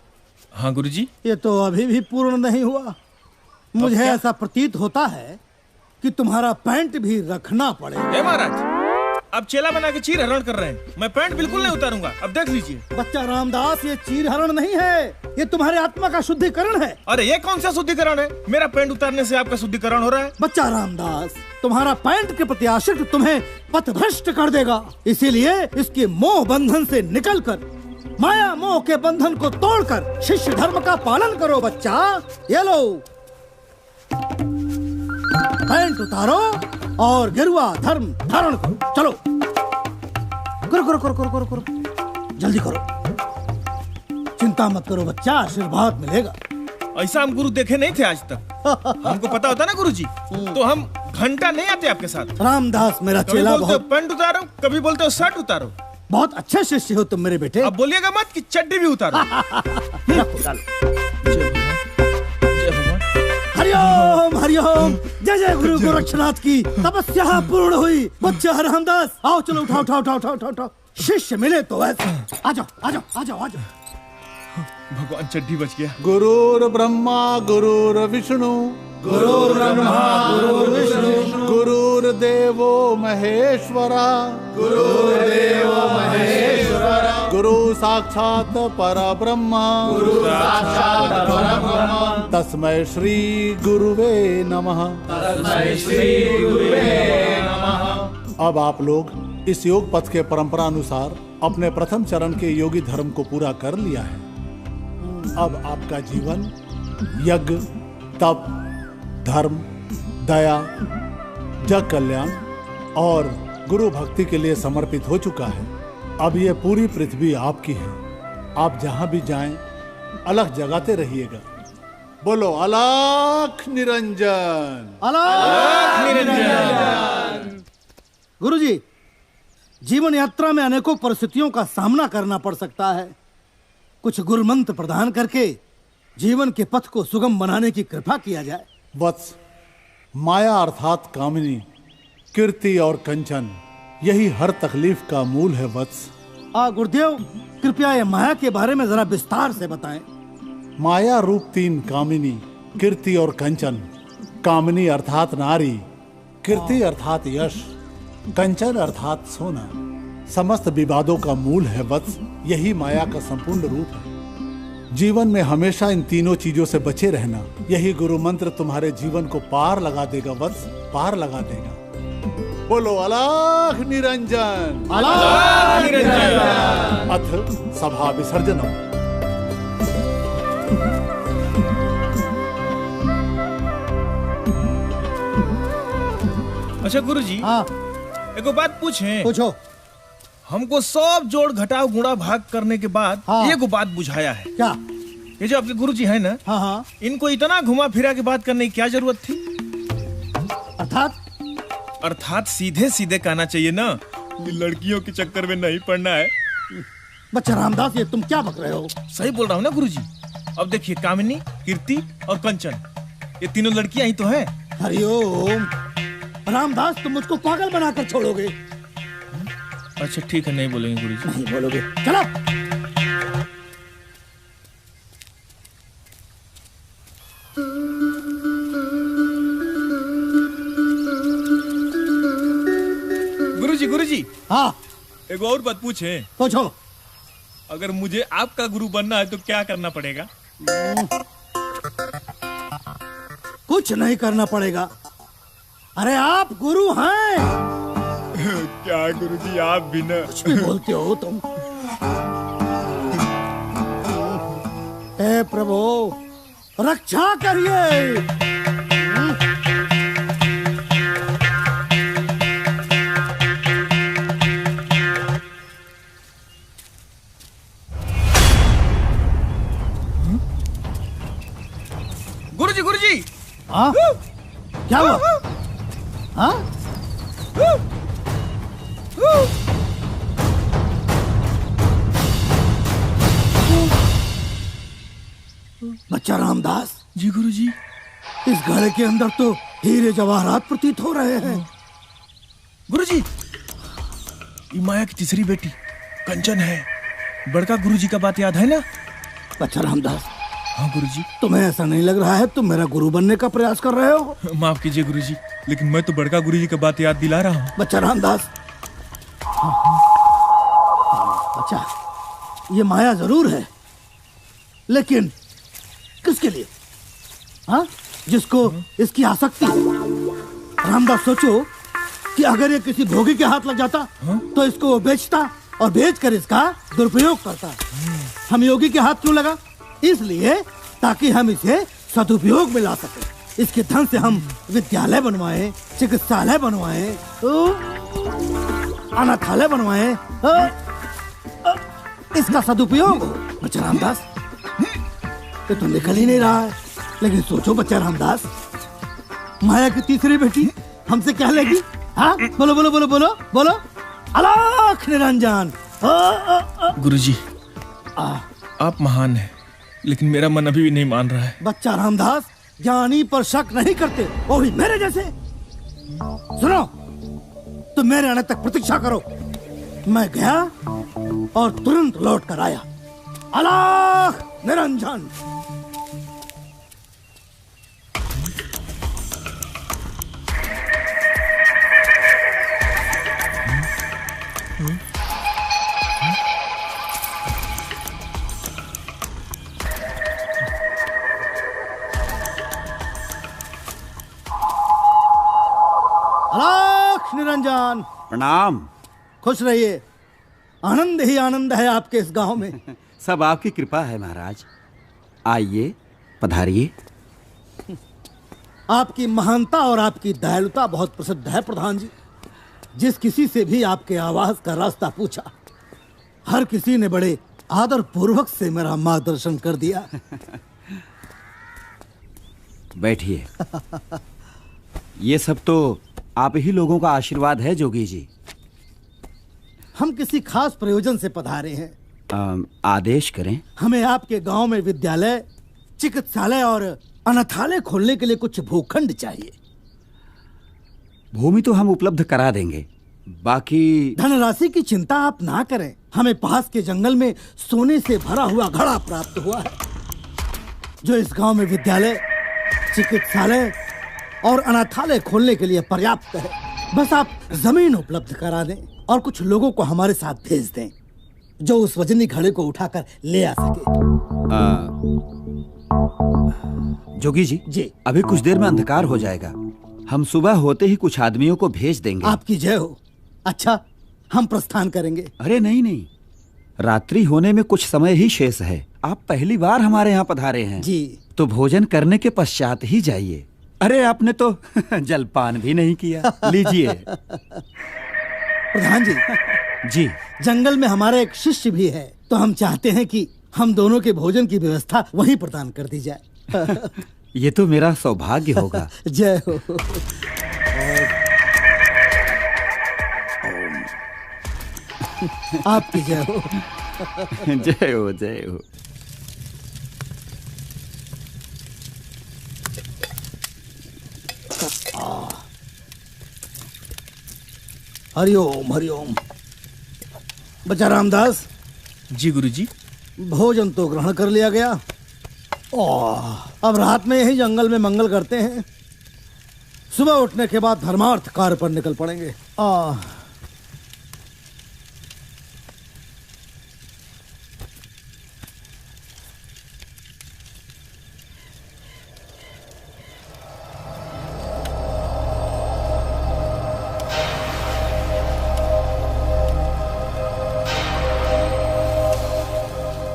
हाँ गुरुजी। ये तो अभी भी पूर्ण नहीं हुआ। मुझे ऐसा प्रतीत होता है कि तुम्हारा पैंट भी रखना पड़ेगा। हे महाराज, अब चेला बना के चीर हरण कर रहे हैं। मैं पैंट बिल्कुल नहीं उतारूंगा, अब देख लीजिए। बच्चा रामदास, ये चीर हरण नहीं है, ये तुम्हारे आत्मा का शुद्धिकरण है। अरे ये कौन सा शुद्धिकरण है? मेरा पैंट उतारने से आपका शुद्धिकरण हो रहा है? बच्चा रामदास, तुम्हारा पैंट के प्रति आसक्त तुम्हें पथभ्रष्ट कर देगा। इसीलिए इसके मोह बंधन से निकलकर, माया मोह के बंधन को तोड़कर शिष्य धर्म का पालन करो। बच्चा, ये लो, पैंट उतारो और गिरुआ धर्म धारण करो। चलो, करो करो करो करो करो करो, जल्दी करो। चिंता मत करो बच्चा, आशीर्वाद मिलेगा। ऐसा हम गुरु देखे नहीं थे आज तक। हमको पता होता ना गुरुजी तो हम घंटा नहीं आते आपके साथ। रामदास मेरा कभी चेला बोलते हो बहुत पैंट उतारो, कभी बोलते हो शर्ट उतारो। बहुत अच्छे शिष्य हो तुम मेरे बेटे। अब बोलिएगा मत कि चड्डी भी उतारो। रखो, डालो। जय भगवान, जय भगवान। हरिओम हरिओम, जय जय गुरु गोरक्षनाथ की तपस्या पूर्ण हुई। बच्चा रामदास, आओ चलो, उठाओ उठाओ उठाओ उठाओ उठाओ। शिष्य मिले तो ऐसे। आ जाओ आ जाओ आ जाओ आ जाओ। भगवान, चड्डी बच गया। गुरुर् ब्रह्मा गुरुर् विष्णु गुरुर्ब्रह्मा गुरुर्विष्णु गुरुर्देवो महेश्वरा गुरुर्देवो महेश्वरा गुरु साक्षात् परब्रह्म तस्मै श्री गुरुवे नमः। अब आप लोग इस योग पथ के परंपरा अनुसार अपने प्रथम चरण के योगी धर्म को पूरा कर लिया है। अब आपका जीवन यज्ञ, तप, धर्म, दया, जग कल्याण और गुरु भक्ति के लिए समर्पित हो चुका है। अब ये पूरी पृथ्वी आपकी है। आप जहां भी जाएं अलख जगाते रहिएगा। बोलो अलख निरंजन। अलख निरंजन। गुरुजी, जीवन यात्रा में अनेकों परिस्थितियों का सामना करना पड़ सकता है। कुछ गुरु मंत्र प्रदान करके जीवन के पथ को सुगम बनाने की कृपा किया जाए। वत्स, माया अर्थात कामिनी, कीर्ति और कंचन, यही हर तकलीफ का मूल है। वत्स, गुरुदेव, कृपया ये माया के बारे में जरा विस्तार से बताएं। माया रूप तीन कामिनी, कीर्ति और कंचन। कामिनी अर्थात नारी, कीर्ति अर्थात यश, कंचन अर्थात सोना, समस्त विवादों का मूल है। वत्स, यही माया का संपूर्ण रूप है। जीवन में हमेशा इन तीनों चीजों से बचे रहना, यही गुरु मंत्र तुम्हारे जीवन को पार लगा देगा। वत्स, पार लगा देगा। बोलो अलख निरंजन। अलख निरंजन। अथ सभा विसर्जनम। अच्छा गुरुजी, हाँ, एक बात पूछें। पूछो। हमको सब जोड़ घटाव गुणा भाग करने के बाद हाँ। एक बात बुझाया है। क्या? ये जो आपके गुरुजी हैं ना, हाँ हाँ, इनको इतना घुमा फिरा के बात करने की क्या जरूरत थी? अर्थात सीधे सीधे कहना चाहिए ना कि लड़कियों के चक्कर में नहीं पड़ना है। बच्चा रामदास, ये तुम क्या बक रहे हो? सही बोल रहा हूँ ना गुरुजी। अब देखिए, कामिनी, कीर्ति और कंचन, ये तीनों लड़कियां ही तो हैं। हरिओम। रामदास, तुम मुझको पागल बनाकर छोड़ोगे? अच्छा ठीक है, नहीं बोलेंगे गुरुजी। नहीं बोलोगे, चलो। गुरुजी, हाँ, एक और बात पूछे? पूछो। अगर मुझे आपका गुरु बनना है तो क्या करना पड़ेगा? कुछ नहीं करना पड़ेगा। अरे आप गुरु हैं। क्या गुरुजी, आप भी ना कुछ भी बोलते हो तुम। हे प्रभु, रक्षा करिए। गुरुजी, हाँ? क्या हुआ? हाँ? बच्चा रामदास जी गुरुजी, इस घड़े के अंदर तो हीरे जवाहरात प्रतीत हो रहे हैं। गुरुजी, ये माया की तीसरी बेटी कंचन है। बड़का गुरुजी का बात याद है ना? बच्चा रामदास, हाँ गुरुजी। तुम्हें ऐसा नहीं लग रहा है तुम मेरा गुरु बनने का प्रयास कर रहे हो? माफ कीजिए गुरुजी, लेकिन मैं तो बड़का गुरुजी का बात याद दिला रहा हूँ। बच्चा रामदास, अच्छा, ये माया जरूर है, लेकिन किसके लिए? हाँ, जिसको इसकी आसक्ति। रामदास, सोचो कि अगर ये किसी भोगी के हाथ लग जाता तो इसको वो बेचता और बेचकर इसका दुरुपयोग करता। हम योगी के हाथ क्यों लगा? इसलिए ताकि हम इसे सदुपयोग में ला सके। इसके धन से हम विद्यालय बनवाएं, चिकित्सालय बनवाएं, अनाथालय बनवाएं, इसका सदुपयोग हो। बच्चा रामदास, ये तो निकल ही नहीं रहा है। लेकिन सोचो बच्चा रामदास, माया की तीसरी बेटी हमसे क्या लेगी? हाँ, बोलो बोलो बोलो बोलो बोलो। अलख निरंजन। गुरुजी, आप महान हैं, लेकिन मेरा मन अभी भी नहीं मान रहा है। बच्चा रामदास, ज्ञानी पर शक नहीं करते, वो भी मेरे जैसे। सुनो, तुम मेरे आने तक प्रतीक्षा करो। मैं गया और तुरंत लौट कर आया। अलख निरंजन। अलख निरंजन। प्रणाम। खुश रहिए, आनंद ही आनंद है आपके इस गांव में। सब आपकी कृपा है महाराज। आइए, पधारिए। आपकी महानता और आपकी दयालुता बहुत प्रसिद्ध है प्रधान जी। जिस किसी से भी आपके आवास का रास्ता पूछा, हर किसी ने बड़े आदर पूर्वक से मेरा मार्गदर्शन कर दिया। बैठिए। ये सब तो आप ही लोगों का आशीर्वाद है जोगी जी। हम किसी खास प्रयोजन से पधारे हैं। आदेश करें। हमें आपके गांव में विद्यालय, चिकित्सालय और अनाथालय खोलने के लिए कुछ भूखंड चाहिए। भूमि तो हम उपलब्ध करा देंगे, बाकी धनराशि की चिंता आप ना करें। हमें पास के जंगल में सोने से भरा हुआ घड़ा प्राप्त हुआ है, जो इस गांव में विद्यालय, चिकित्सालय और अनाथालय खोलने के लिए पर्याप्त है। बस आप जमीन उपलब्ध करा दें और कुछ लोगों को हमारे साथ भेज दें, जो उस वजनी घड़े को उठाकर ले आ सके। जोगी जी, अभी कुछ देर में अंधकार हो जाएगा। हम सुबह होते ही कुछ आदमियों को भेज देंगे। आपकी जय हो। अच्छा, हम प्रस्थान करेंगे। अरे नहीं नहीं, रात्रि होने में कुछ समय ही शेष है। आप पहली बार हमारे यहाँ पधारे हैं जी, तो भोजन करने के पश्चात ही जाइए। अरे आपने तो जलपान भी नहीं किया। लीजिए। प्रधान जी, जी, जंगल में हमारा एक शिष्य भी है, तो हम चाहते हैं कि हम दोनों के भोजन की व्यवस्था वहीं प्रदान कर दी जाए। ये तो मेरा सौभाग्य होगा। जय हो। आपकी जय हो। जय हो जय हो। हरिओम हरिओम। बच्चा रामदास। जी गुरुजी। भोजन तो ग्रहण कर लिया गया। अब रात में यही जंगल में मंगल करते हैं। सुबह उठने के बाद धर्मार्थ कार्य पर निकल पड़ेंगे।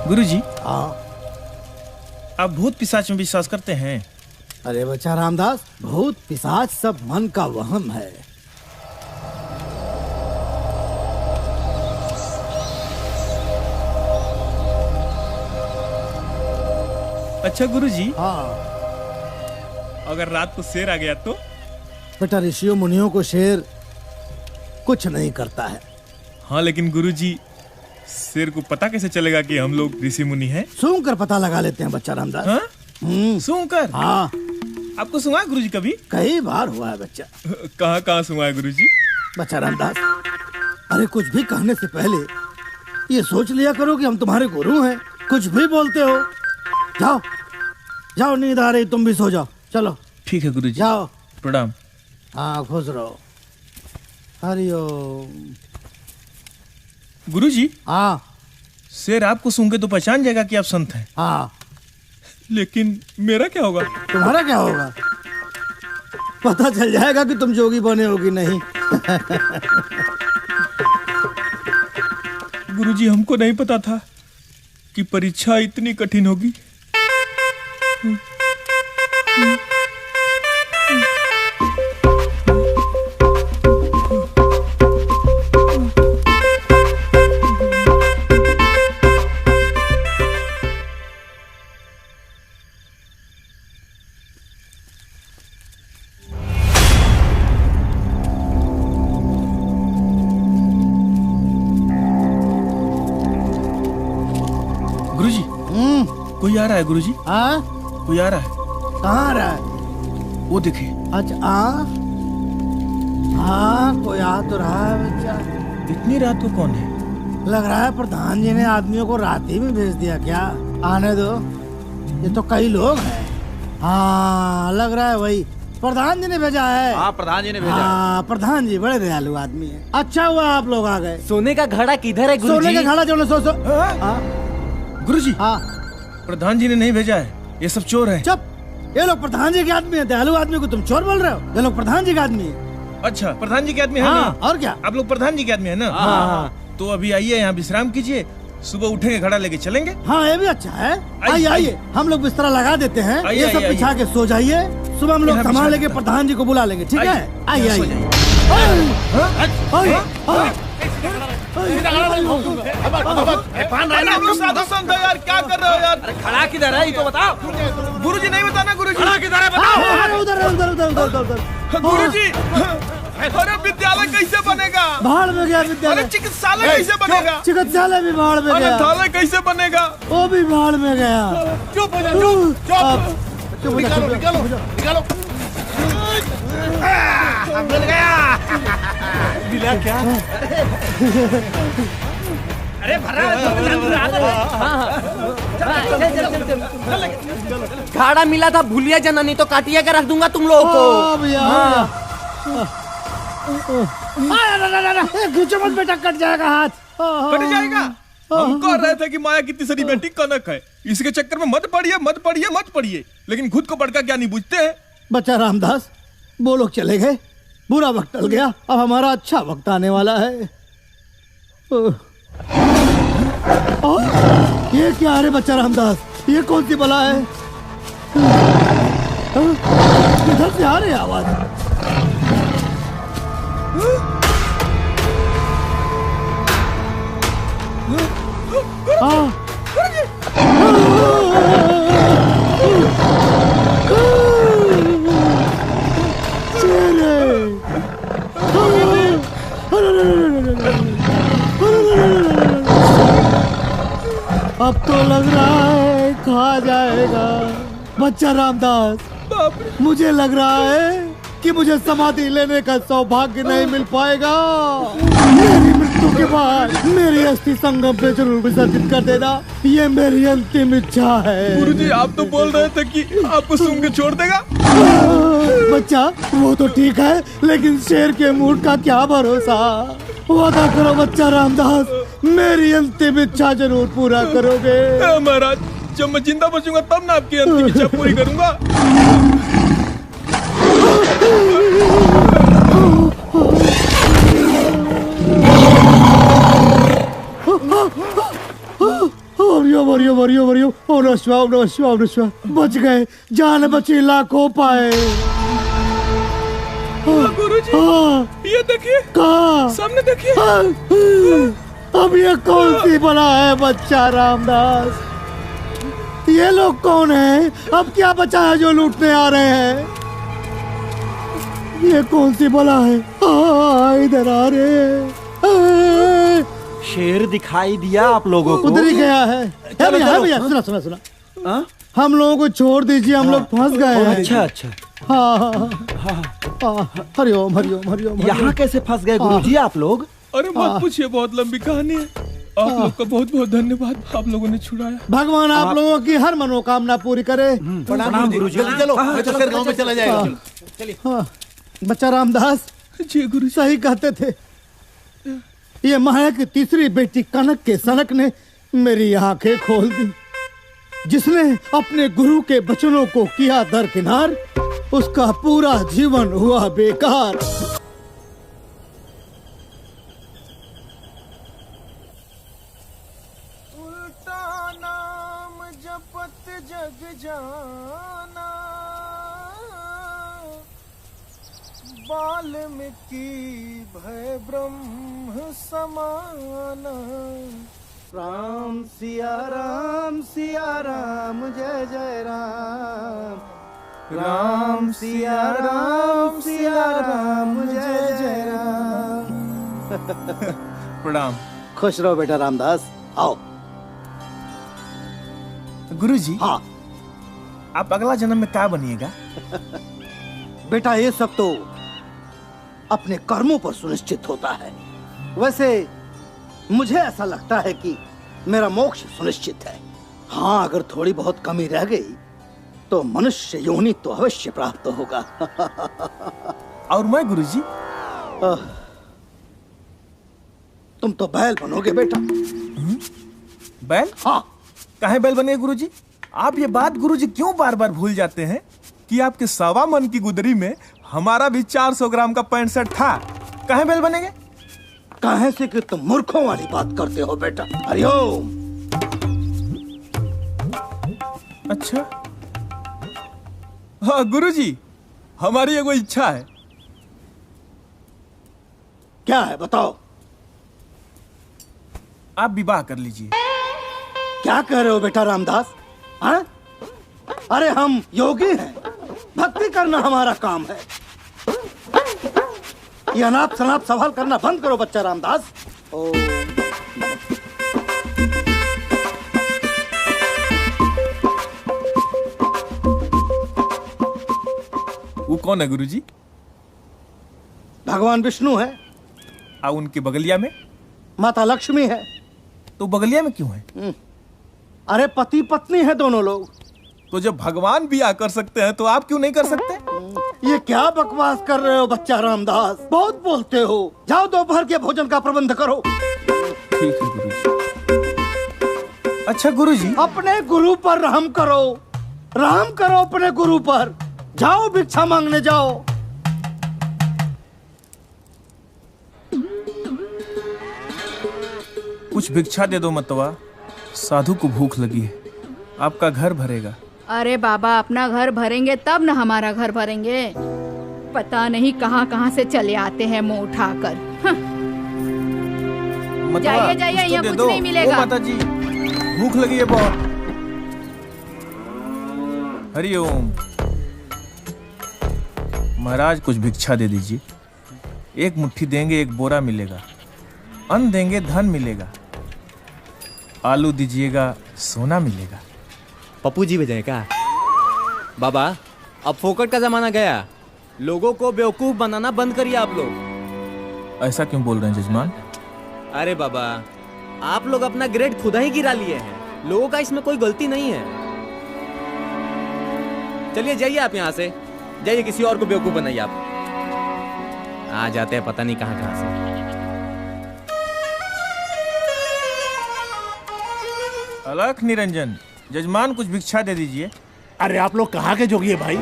गुरुजी, आप भूत पिशाच में विश्वास करते हैं? अरे बच्चा रामदास, भूत पिशाच सब मन का वहम है। अच्छा गुरुजी। हाँ। अगर रात को शेर आ गया तो? बेटा, ऋषियों मुनियों को शेर कुछ नहीं करता है। हाँ, लेकिन गुरुजी शेर को पता कैसे चलेगा कि हम लोग ऋषि मुनि हैं? सूंघ कर पता लगा लेते हैं बच्चा रामदास। हाँ? सूंघ कर? हाँ। आपको सुना है गुरुजी कभी? कई बार हुआ है बच्चा। कहाँ कहाँ सुना है गुरुजी? बच्चा रामदास, अरे कुछ भी कहने से पहले ये सोच लिया करो कि हम तुम्हारे गुरु हैं। कुछ भी बोलते हो। जाओ जाओ, नींद आ रही, तुम भी सो जाओ। चलो ठीक है गुरुजी। जाओ। प्रणाम। हाँ, खुश रहो। हरिओम। गुरुजी। हाँ। शेर आपको सूंघे तो पहचान जाएगा कि आप संत हैं। हाँ। लेकिन मेरा क्या होगा? तुम्हारा क्या होगा? पता चल जाएगा कि तुम जोगी बने होगी नहीं। गुरुजी, हमको नहीं पता था कि परीक्षा इतनी कठिन होगी। गुरुजी, कोई आ रहा है गुरुजी। हाँ? कोई आ रहा है। कहाँ आ रहा है? वो देखिए। अच्छा, हाँ, कोई आ तो रहा है बच्चा। इतनी रात को कौन है? लग रहा है प्रधान जी ने आदमियों को रात ही में भेज दिया क्या? आने दो, ये तो कई लोग हैं। हाँ, लग रहा है वही प्रधान जी ने भेजा है। हाँ, प्रधान जी ने भेजा। हाँ, प्रधान जी बड़े दयालु आदमी है। अच्छा हुआ आप लोग आ गए। सोने का घड़ा किधर है गुरुजी? सोने का घड़ा जो सो गुरुजी। हाँ, प्रधान जी ने नहीं भेजा है, ये सब चोर है। चुप। ये लोग प्रधान जी के आदमी है। दयालु आदमी को तुम चोर बोल रहे हो? ये लोग प्रधान जी के आदमी है। अच्छा, प्रधान जी के आदमी है हाँ, ना? और क्या? आप लोग प्रधान जी के आदमी है ना? हाँ। तो अभी आइए, यहाँ विश्राम कीजिए, सुबह उठेंगे घड़ा लेके चलेंगे। हाँ, ये भी अच्छा है। आइए आइए, हम लोग बिस्तरा लगा देते हैं। ये सब बिछा के सो जाइए। सुबह हम लोग संभाल लेके प्रधान जी को बुला लेंगे। ठीक है? आइए आइए। साधु संत है यार, क्या कर रहे हो यार? खड़ा किधर है ये तो बताओ। गुरुजी नहीं बताना। गुरुजी खड़ा किधर है बताओ। उधर उधर उधर उधर उधर। गुरुजी, अरे विद्यालय कैसे बनेगा? भाड़ में गया विद्यालय। अरे चिकित्सालय कैसे बनेगा? चिकित्सालय भी भाड़ में गया। अनाथालय कैसे बनेगा? वो भी भाड़ में गया। चुप हो जा, चुप चुप। निकालो निकालो निकालो। मिल गया। मिला क्या? अरे भरा घाड़ा मिला था, भूलिया जाना, नहीं तो काटिया के रख दूंगा तुम लोगों को। खींचो मत बेटा, कट जाएगा हाथ। कट जाएगा? हम कह रहे थे कि माया की तीसरी बेटी कनक है, इसके चक्कर में मत पड़िए मत पड़िए मत पड़िए, लेकिन खुद को बड़का क्या नहीं पूछते हैं। बच्चा रामदास, वो लोग चले गए, बुरा वक्त टल गया, अब हमारा अच्छा वक्त आने वाला है। ये क्या है बच्चा रामदास? ये कौन सी बला है? किधर से आ रही आवाज? अब तो लग रहा है खा जाएगा बच्चा रामदास। मुझे लग रहा है कि मुझे समाधि लेने का सौभाग्य नहीं मिल पाएगा। मेरी मृत्यु के बाद मेरी अस्थि संगम पे जरूर विसर्जित कर देना, ये मेरी अंतिम इच्छा है। गुरुजी आप तो बोल रहे थे कि आपको सूंघ के छोड़ देगा। बच्चा वो तो ठीक है, लेकिन शेर के मूड का क्या भरोसा। वादा करो बच्चा रामदास, मेरी अंतिम इच्छा जरूर पूरा करोगे। महाराज जब मैं जिंदा बचूंगा तब ना आपकी अंतिम इच्छा पूरी करूंगा। बच गए, जान बची लाखों पाए। गुरुजी ये देखिए, कहाँ सामने देखिए। अब ये कौन सी बला है बच्चा रामदास? ये लोग कौन हैं? अब क्या बचा है जो लूटने आ रहे हैं? ये कौन सी बला है? इधर आ रहे। शेर दिखाई दिया आप लोगों को? उधर ही गया है। भैया सुना सुना सुना, हम लोगों को छोड़ दीजिए, हम लोग फंस गए हैं। अच्छा अच्छा, हरिओम हरिओम हरिओम। यहाँ कैसे फंस गए गुरुजी आप लोग? अरे मत पूछिए, बहुत लंबी कहानी है। आप लोग का बहुत बहुत धन्यवाद, आप लोगों ने छुड़ाया। भगवान आप लोगों की हर मनोकामना पूरी करे। प्रणाम गुरुजी। चलो फिर गाँव में चला जाएगा। चलिए। बच्चा रामदास जी गुरु सही कहते थे। ये माया की तीसरी बेटी कनक के सनक ने मेरी आंखें खोल दी। जिसने अपने गुरु के वचनों को किया दरकिनार, उसका पूरा जीवन हुआ बेकार। उल्टा नाम जपत जग जाना, वाल्मीकि भय ब्रह्म समाना। राम सिया राम जय जय राम। राम सिया राम जय जय राम। प्रणाम। खुश रहो बेटा रामदास, आओ। गुरुजी हाँ आप अगला जन्म में क्या बनिएगा? बेटा ये सब तो अपने कर्मों पर सुनिश्चित होता है। वैसे मुझे ऐसा लगता है कि मेरा मोक्ष सुनिश्चित है। हाँ अगर थोड़ी बहुत कमी रह गई तो मनुष्य योनि तो अवश्य प्राप्त होगा। और मैं गुरुजी? तुम तो बैल बनोगे बेटा। बैल? हाँ। काहे बैल बने गुरुजी? आप ये बात गुरुजी क्यों बार बार भूल जाते हैं कि आपके 1.25 मन की गुदरी में हमारा भी 400 ग्राम का पैंट शर्ट था। काहे बैल बनेंगे? काहे से कि तुम मूर्खों वाली बात करते हो बेटा। हरिओम। अच्छा हाँ गुरुजी, हमारी एगो इच्छा है। क्या है बताओ? आप विवाह कर लीजिए। क्या कह रहे हो बेटा रामदास? हाँ? अरे हम योगी हैं, भक्ति करना हमारा काम है। ये अनाप शनाप सवाल करना बंद करो बच्चा रामदास। वो कौन है गुरुजी? भगवान विष्णु है। आ उनके बगलिया में माता लक्ष्मी है। तो बगलिया में क्यों है? अरे पति पत्नी है दोनों लोग। तो जब भगवान बियाह कर सकते हैं तो आप क्यों नहीं कर सकते? ये क्या बकवास कर रहे हो बच्चा रामदास? बहुत बोलते हो। जाओ दोपहर के भोजन का प्रबंध करो। ठीक है गुरुजी। अच्छा गुरुजी, अपने गुरु पर रहम करो, रहम करो अपने गुरु पर। जाओ भिक्षा मांगने जाओ। कुछ भिक्षा दे दो मतवा, साधु को भूख लगी है। आपका घर भरेगा। अरे बाबा अपना घर भरेंगे तब न हमारा घर भरेंगे। पता नहीं कहाँ कहाँ से चले आते हैं मुंह उठाकर। जाइए जाइए, यहाँ कुछ नहीं मिलेगा। माता जी भूख लगी है बहुत। हरिओम। महाराज कुछ भिक्षा दे दीजिए। एक मुट्ठी देंगे एक बोरा मिलेगा, अन्न देंगे धन मिलेगा। आलू दीजिएगा सोना मिलेगा। पप्पू जी भेजे क्या? बाबा अब फोकट का जमाना गया, लोगों को बेवकूफ बनाना बंद करिए आप लोग। ऐसा क्यों बोल रहे हैं जजमान? अरे बाबा आप लोग अपना ग्रेड खुदा ही गिरा लिए हैं, लोगों का इसमें कोई गलती नहीं है। चलिए जाइए आप यहाँ से, जाइए किसी और को बेवकूफ बनाइए। आप आ जाते हैं पता नहीं कहाँ कहाँ से। अलख निरंजन, जजमान कुछ भिक्षा दे दीजिए। अरे आप लोग कहाँ के जोगी है भाई,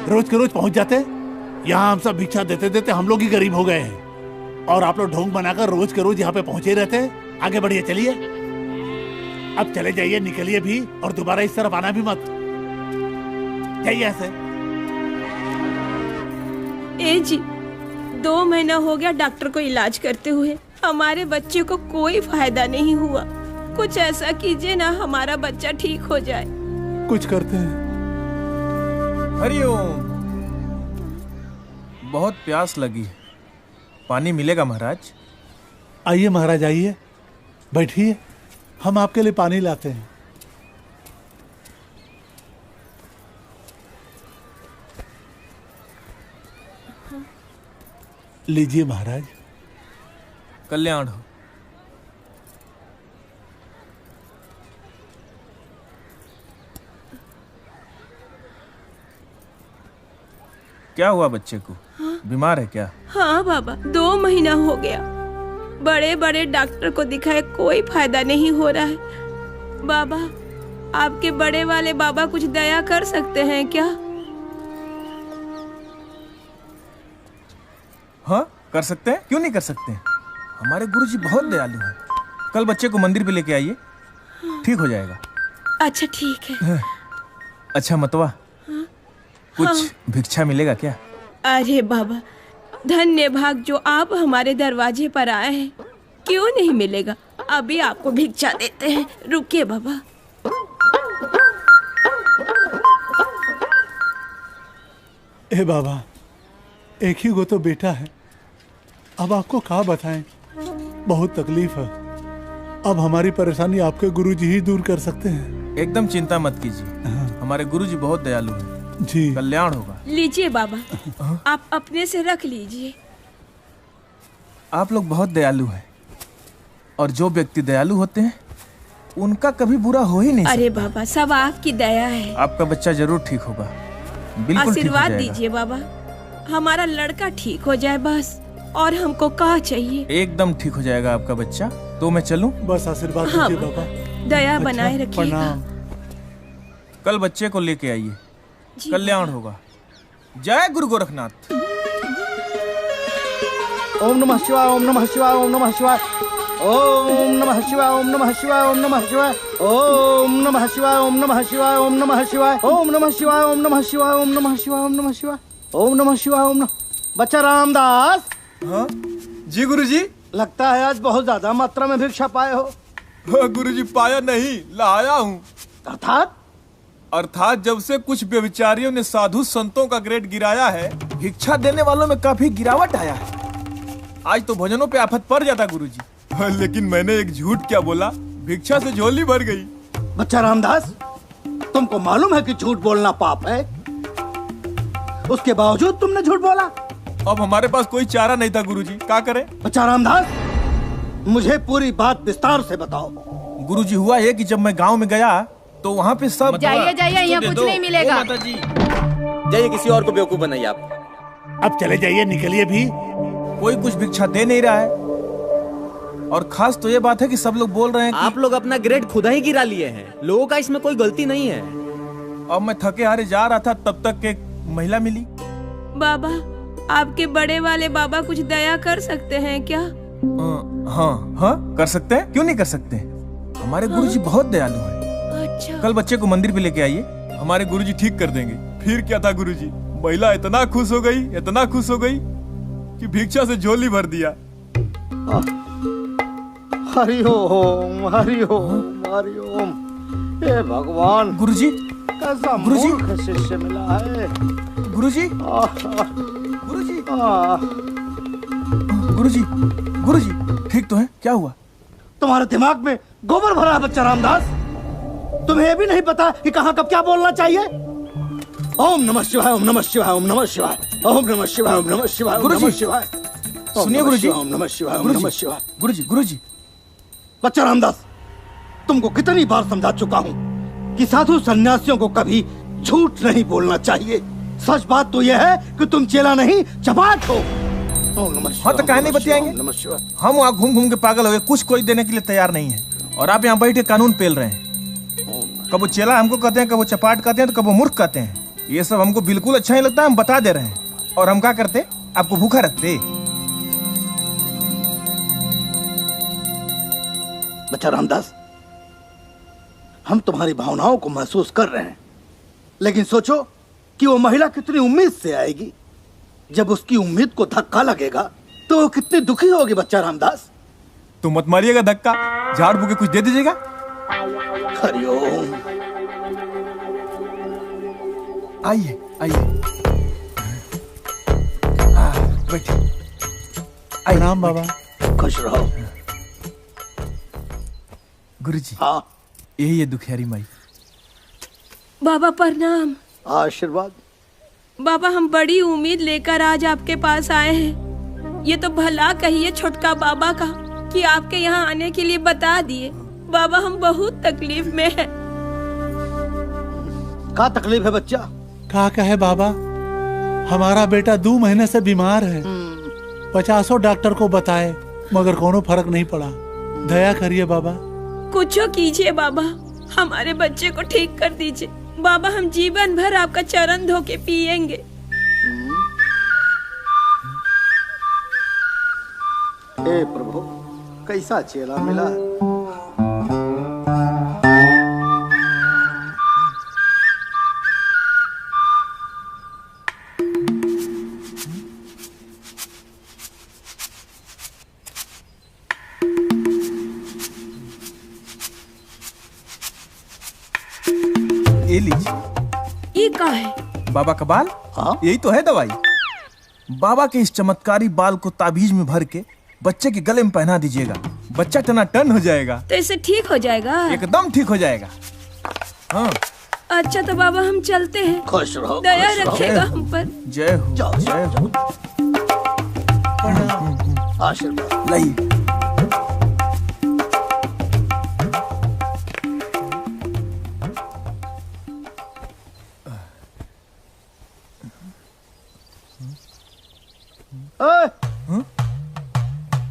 रोज के रोज पहुंच जाते हैं यहाँ। हम सब भिक्षा देते देते हम लोग ही गरीब हो गए हैं, और आप लोग ढोंग बनाकर रोज के रोज यहाँ पे पहुंचे रहते हैं। आगे बढ़िए, चलिए अब चले जाइए, निकलिए भी और दोबारा इस तरफ आना भी मत। जाइए ऐसे। ए जी 2 महीना हो गया डॉक्टर को इलाज करते हुए, हमारे बच्चे को कोई फायदा नहीं हुआ। कुछ ऐसा कीजिए ना, हमारा बच्चा ठीक हो जाए। कुछ करते हैं। हरिओम। बहुत प्यास लगी है, पानी मिलेगा महाराज? आइए महाराज आइए, बैठिए, हम आपके लिए पानी लाते हैं। लीजिए महाराज। कल्याण हो। क्या हुआ बच्चे को? बीमार है क्या? हाँ बाबा 2 महीना हो गया, बड़े बड़े डॉक्टर को दिखाए कोई फायदा नहीं हो रहा है। बाबा आपके बड़े वाले बाबा कुछ दया कर सकते हैं क्या? हाँ कर सकते हैं, क्यों नहीं कर सकते हैं। हमारे गुरुजी बहुत दयालु हैं। कल बच्चे को मंदिर पे लेके आइए, ठीक हो जाएगा। अच्छा ठीक है। अच्छा मतवा, कुछ भिक्षा मिलेगा क्या? अरे बाबा धन्य भाग जो आप हमारे दरवाजे पर आए हैं, क्यों नहीं मिलेगा। अभी आपको भिक्षा देते हैं, रुकिए बाबा। ए बाबा, एक ही गो तो बेटा है, अब आपको क्या बताएं, बहुत तकलीफ है। अब हमारी परेशानी आपके गुरुजी ही दूर कर सकते हैं। एकदम चिंता मत कीजिए, हमारे गुरुजी बहुत दयालु हैं जी। कल्याण होगा। लीजिए बाबा, आप अपने से रख लीजिए। आप लोग बहुत दयालु हैं, और जो व्यक्ति दयालु होते हैं उनका कभी बुरा हो ही नहीं सकता। अरे बाबा सब आपकी दया है। आपका बच्चा जरूर ठीक होगा, बिल्कुल आशीर्वाद दीजिए बाबा, हमारा लड़का ठीक हो जाए बस, और हमको क्या चाहिए। एकदम ठीक हो जाएगा आपका बच्चा। तो मैं चलूं? बस आशीर्वाद हाँ, दीजिए बाबा। दया बनाए रखिएगा। कल बच्चे को लेके आइए, कल्याण होगा। जय गुरु गोरखनाथ। ओम नमः शिवाय, ओम नमः शिवाय, ओम नमः शिवाय, ओम नमः शिवाय, ओम नमः शिवाय, ओम नमः शिवाय, ओम नमः शिवाय, ओम नमः शिवाय, ओम नमः शिवाय, ओम नमः शिवाय, ओम नमः शिवाय, ओम नमः शिवाय, ओम नमः शिवाय, ओम नमः शिवाय, ओम नमः। बच्चा रामदास। हाँ जी गुरुजी। लगता है आज बहुत ज्यादा मात्रा में भिक्षा पाए हो। हाँ गुरुजी, पाया नहीं, लाया हूँ। अर्थात जब से कुछ व्यभिचारियों ने साधु संतों का ग्रेड गिराया है, भिक्षा देने वालों में काफी गिरावट आया है। आज तो भजनों पे आफत पड़ जाता गुरुजी। लेकिन मैंने एक झूठ क्या बोला, भिक्षा से झोली भर गई। बच्चा रामदास, तुमको मालूम है कि झूठ बोलना पाप है, उसके बावजूद तुमने झूठ बोला। अब हमारे पास कोई चारा नहीं था गुरुजी, क्या करें। बच्चा रामदास, मुझे पूरी बात विस्तार से बताओ। गुरुजी हुआ ये कि जब मैं गांव में गया तो वहाँ पे सब जाइए जाइए, यहाँ कुछ नहीं मिलेगा। माता जी जाइए किसी और को बेवकूफ बनाइए आप। अब चले जाइए, निकलिए भी। कोई कुछ भिक्षा दे नहीं रहा है, और खास तो ये बात है कि सब लोग बोल रहे हैं कि आप लोग अपना ग्रेड खुदा ही गिरा लिए हैं, लोगों का इसमें कोई गलती नहीं है। अब मैं थके हारे जा रहा था, तब तक एक महिला मिली। बाबा आपके बड़े वाले बाबा कुछ दया कर सकते हैं क्या? हाँ हाँ कर सकते हैं, क्यों नहीं कर सकते। हमारे गुरुजी बहुत दयालु हैं। अच्छा। कल बच्चे को मंदिर पे लेके आइए, हमारे गुरुजी ठीक कर देंगे। फिर क्या था गुरुजी, महिला इतना खुश हो गई, इतना खुश हो गई कि भिक्षा से झोली भर दिया। हरि ओम, हरि ओम, हरि ओम। हे भगवान। गुरुजी, कैसा मूर्ख शिष्य मिला है। गुरुजी, गुरुजी, गुरुजी, गुरुजी ठीक तो है? क्या हुआ? तुम्हारे दिमाग में गोबर भरा है बच्चा रामदास। तुम्हें ये भी नहीं पता कि कहाँ कब क्या बोलना चाहिए। ओम नमः शिवाय, ओम नमः शिवाय, ओम नमः शिवाय, ओम नमः शिवाय, ओम नमः शिवाय, ओम नमः शिवाय। सुनिए गुरुजी, ओम नमः शिवाय, ओम नमः शिवाय। गुरुजी। बच्चा रामदास, तुमको कितनी बार समझा चुका हूँ कि साधु सन्यासियों को कभी झूठ नहीं बोलना चाहिए। सच बात तो यह है कि तुम चेला नहीं चपाट हो। हाँ तो कहने बतियाएंगे। हम वहाँ घूम घूम के पागल हो गए, कुछ कोई देने के लिए तैयार नहीं है, और आप यहाँ बैठे कानून पेल रहे हैं। कब वो चेला हमको कहते हैं, कब वो चपाट कहते हैं, तो कब वो मूर्ख कहते हैं। ये सब हमको बिल्कुल अच्छा नहीं लगता, हम बता दे रहे हैं। और हम क्या करते, आपको भूखा रखते। बच्चा रामदास, हम तुम्हारी भावनाओं को महसूस कर रहे हैं, लेकिन सोचो कि वो महिला कितनी उम्मीद से आएगी। जब उसकी उम्मीद को धक्का लगेगा तो वो कितनी दुखी होगी। बच्चा रामदास, तो मत मारिएगा धक्का, झाड़ फूके कुछ दे दीजिएगा। हरिओम। आइए बैठिए। प्रणाम बाबा। खुश रहो। गुरुजी, हाँ, यही है दुखियारी माई। बाबा प्रणाम। आशीर्वाद। बाबा, हम बड़ी उम्मीद लेकर आज आपके पास आए हैं। ये तो भला कहिए छोटका बाबा का कि आपके यहाँ आने के लिए बता दिए। बाबा, हम बहुत तकलीफ में हैं। क्या तकलीफ है बच्चा? क्या कहे बाबा, हमारा बेटा 2 महीने से बीमार है। 50 डॉक्टर को बताए मगर कोनो फर्क नहीं पड़ा। दया करिए बाबा। कुछ कीजिए बाबा, हमारे बच्चे को ठीक कर दीजिए। बाबा, हम जीवन भर आपका चरण धो के पिएंगे। हे प्रभु, कैसा चेला मिला है। ये लीजिए। ये क्या है? बाबा का बाल। हाँ? यही तो है दवाई। बाबा के इस चमत्कारी बाल को ताबीज में भर के बच्चे के गले में पहना दीजिएगा। बच्चा टनाटन हो जाएगा। तो इससे ठीक हो जाएगा? एकदम ठीक हो जाएगा। हाँ। अच्छा तो बाबा, हम चलते हैं। खुश रहो। दया रखिएगा हम पर। जय हो। जय हो। आशीर्वाद। लाइए।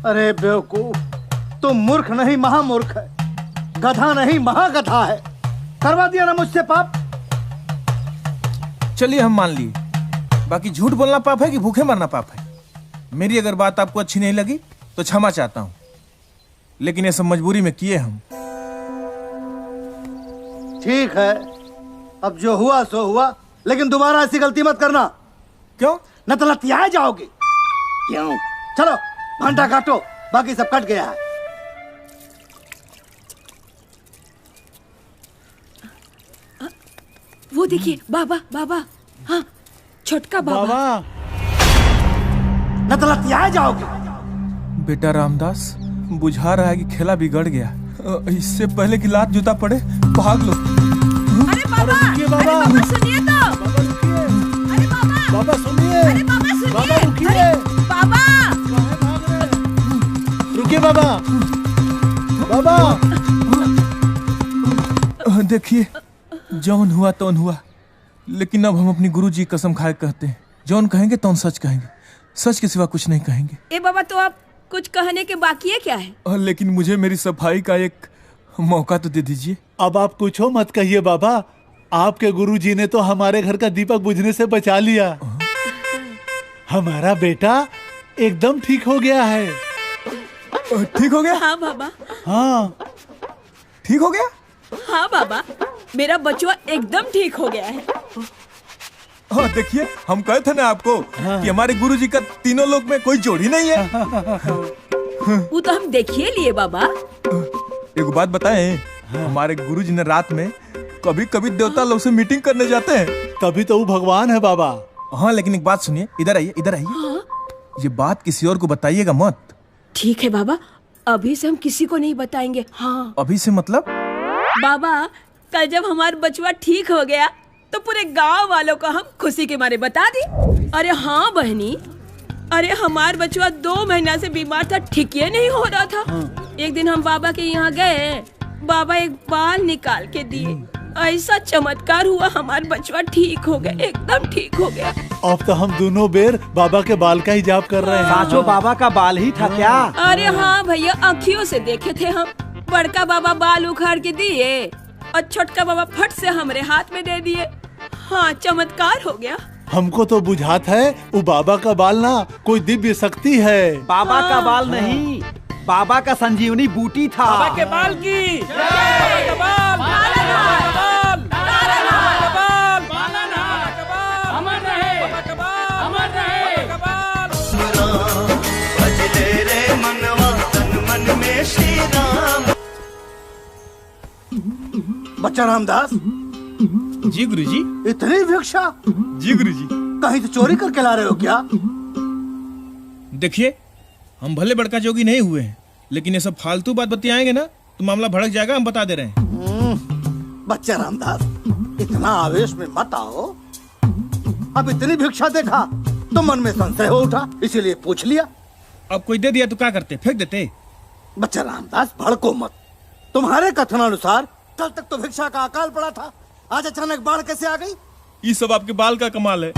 अरे बेवकूफ, तुम मूर्ख नहीं महामूर्ख है, गधा नहीं महागधा है। करवा दिया ना मुझसे पाप। चलिए हम मान लिए, बाकी झूठ बोलना पाप है कि भूखे मरना पाप है? मेरी अगर बात आपको अच्छी नहीं लगी तो क्षमा चाहता हूं, लेकिन ये सब मजबूरी में किए हम। ठीक है, अब जो हुआ सो हुआ, लेकिन दोबारा ऐसी गलती मत करना। क्यों? न तो लतियाए जाओगे। क्यों? चलो भांटा काटो, बाकी सब कट गया है। वो देखिए बाबा, बाबा। हाँ, छोटका बाबा। न तो लतियाए जाओगे। बेटा रामदास, बुझा रहा है कि खेला बिगड़ गया। इससे पहले कि लात जूता पड़े भाग लो। अरे बाबा, अरे बाबा सुनिए तो। अरे बाबा, बाबा सुनिए। अरे बाबा सुनिए। बाबा रुकिए। बाबा रुकिए। बाबा, बाबा देखिए, जौन हुआ तौन हुआ, लेकिन अब हम अपनी गुरुजी की कसम खाए कहते हैं, जौन कहेंगे तौन सच कहेंगे, सच के सिवा कुछ नहीं कहेंगे। ए बाबा, तो आप कुछ कहने के बाकी है क्या है? लेकिन मुझे मेरी सफाई का एक मौका तो दे दीजिए। अब आप कुछ हो मत कहिए बाबा, आपके गुरुजी ने तो हमारे घर का दीपक बुझने से बचा लिया। हमारा बेटा एकदम ठीक हो गया है। ठीक हो गया? हाँ बाबा। हाँ ठीक हो गया? हाँ बाबा, मेरा बचवा एकदम ठीक हो गया है। हाँ देखिए, हम कहे थे ना आपको कि हमारे गुरुजी का तीनों लोक में कोई जोड़ी नहीं है। वो तो हम देखिए लिए बाबा। एक बात बताएं, हमारे गुरुजी ने रात में कभी कभी देवता लोग से मीटिंग करने जाते हैं। तभी तो वो भगवान है बाबा। हाँ, लेकिन एक बात सुनिए, इधर आइए, इधर आइए। ये बात किसी और को बताइएगा मत। ठीक है बाबा, अभी से हम किसी को नहीं बताएंगे। हाँ अभी से मतलब? बाबा कल जब हमारा बचवा ठीक हो गया तो पूरे गांव वालों को हम खुशी के मारे बता दी। अरे हाँ बहनी, अरे हमारा बचवा 2 महीना से बीमार था, ठीक ही नहीं हो रहा था। एक दिन हम बाबा के यहाँ गए, बाबा एक बाल निकाल के दिए, ऐसा चमत्कार हुआ, हमारा बचवा ठीक हो गया, एकदम ठीक हो गया। अब तो हम दोनों बेर बाबा के बाल का ही जाप कर रहे हैं। साचो बाबा का बाल ही था क्या? अरे हाँ भैया, आँखियों से देखे थे हम। बड़का बाबा बाल उखाड़ के दिए और छोटका बाबा फट से हमारे हाथ में दे दिए। हाँ चमत्कार हो गया। हमको तो बुझात है वो बाबा का बाल ना कोई दिव्य शक्ति है। बाबा का बाल नहीं, बाबा का संजीवनी बूटी था। बाबा के बाल की बच्चा रामदास। जी गुरुजी। इतनी भिक्षा? जी गुरुजी। कहीं तो चोरी करके ला रहे हो क्या? देखिए हम भले बड़का जोगी नहीं हुए हैं, लेकिन ये सब फालतू बात बतियाएंगे ना तो मामला भड़क जाएगा, हम बता दे रहे हैं। बच्चा रामदास इतना आवेश में मत आओ। अब इतनी भिक्षा देखा तो मन में संशय हो उठा, इसीलिए पूछ लिया। अब कोई दे दिया तो क्या करते, फेंक देते? बच्चा रामदास भड़को मत। तुम्हारे कथनानुसार कल तक तो भिक्षा का अकाल पड़ा था, आज अचानक बाढ़ कैसे आ गई? ये सब आपके बाल का कमाल है।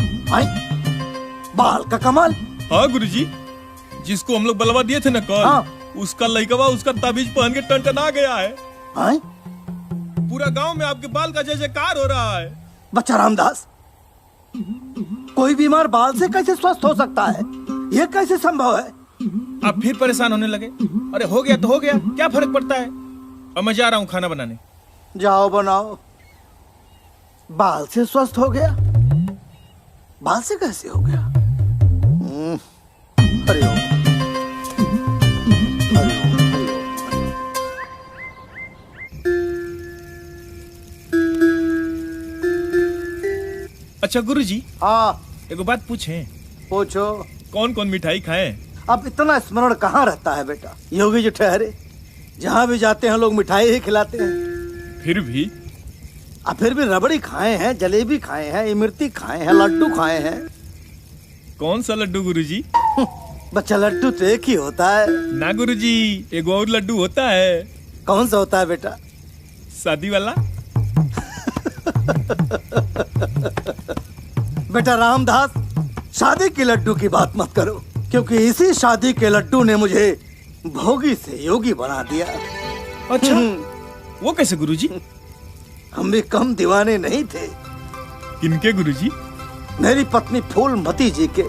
बाल का कमाल? हाँ गुरुजी, जिसको हम लोग बलवा दिए थे ना कल, हाँ। उसका लइकवा उसका ताबीज पहन के टनटना गया है। हाँ? पूरा गांव में आपके बाल का जय जयकार हो रहा है। बच्चा रामदास, कोई बीमार बाल से कैसे स्वस्थ हो सकता है? ये कैसे संभव है? आप फिर परेशान होने लगे। अरे हो गया तो हो गया, क्या फर्क पड़ता है। अब मैं जा रहा हूँ खाना बनाने। जाओ बनाओ। बाल से स्वस्थ हो गया? बाल से कैसे हो गया? हरि ओम। अच्छा गुरुजी। हाँ एक बात पूछें? पूछो। कौन कौन मिठाई खाएं? अब इतना स्मरण कहाँ रहता है बेटा। योगी जी ठहरे, जहाँ भी जाते हैं लोग मिठाई ही खिलाते हैं। फिर भी रबड़ी खाए हैं, जलेबी खाए हैं, इमरती खाए हैं, लड्डू खाए हैं। कौन सा लड्डू गुरुजी? बच्चा लड्डू तो एक ही होता है ना गुरुजी, एक और लड्डू होता है। कौन सा होता है बेटा? शादी वाला। बेटा रामदास, शादी के लड्डू की बात मत करो, क्योंकि इसी शादी के लड्डू ने मुझे भोगी से योगी बना दिया। अच्छा वो कैसे गुरुजी? हम भी कम दीवाने नहीं थे। किनके गुरुजी? मेरी पत्नी फूलमती जी के।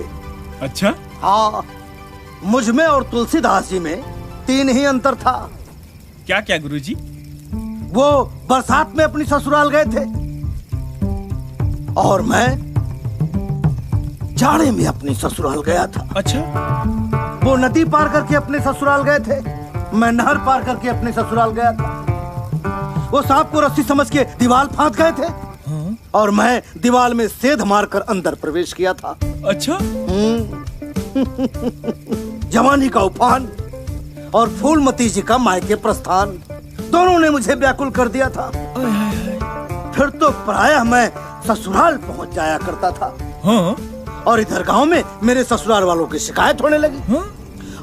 अच्छा? हाँ, मुझ में और तुलसीदास जी में 3 ही अंतर था। क्या क्या गुरुजी? वो बरसात में अपनी ससुराल गए थे और मैं जाड़े में अपनी ससुराल गया था। अच्छा? वो नदी पार करके अपने ससुराल गए थे, मैं नहर पार करके अपने ससुराल गया था। वो सांप को रस्सी समझ के दीवार फांद गए थे। हाँ? और मैं दीवार में सेध मारकर अंदर प्रवेश किया था। अच्छा? जवानी का उफान और फूलमती जी का मायके प्रस्थान, दोनों ने मुझे व्याकुल कर दिया था। फिर तो प्रायः मैं ससुराल पहुंच जाया करता था। हाँ? और इधर गांव में मेरे ससुराल वालों की शिकायत होने लगी। हाँ?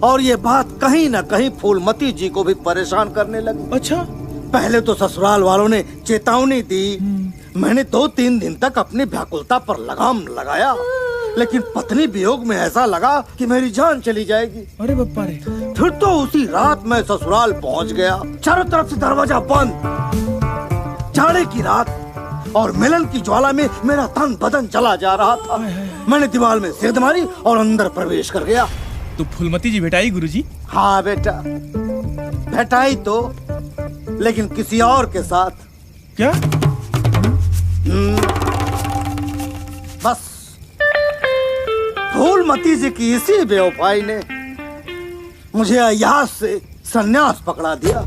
और ये बात कहीं न कहीं फूलमती जी को भी परेशान करने लगी। अच्छा? पहले तो ससुराल वालों ने चेतावनी दी। मैंने 2-3 दिन तक अपनी व्याकुलता पर लगाम लगाया, लेकिन पत्नी वियोग में ऐसा लगा कि मेरी जान चली जाएगी। अरे बप्पा रे। फिर तो उसी रात मैं ससुराल पहुंच गया। चारों तरफ से दरवाजा बंद, जाड़े की रात और मिलन की ज्वाला में मेरा तन बदन जला जा रहा था। मैंने दीवार में सेध मारी और अंदर प्रवेश कर गया। तो फूलमती जी भेटाई गुरुजी? हाँ बेटा, भेटाई तो, लेकिन किसी और के साथ। क्या? बस फूलमती जी की इसी बेवफाई ने मुझे अय्यास से संन्यास पकड़ा दिया।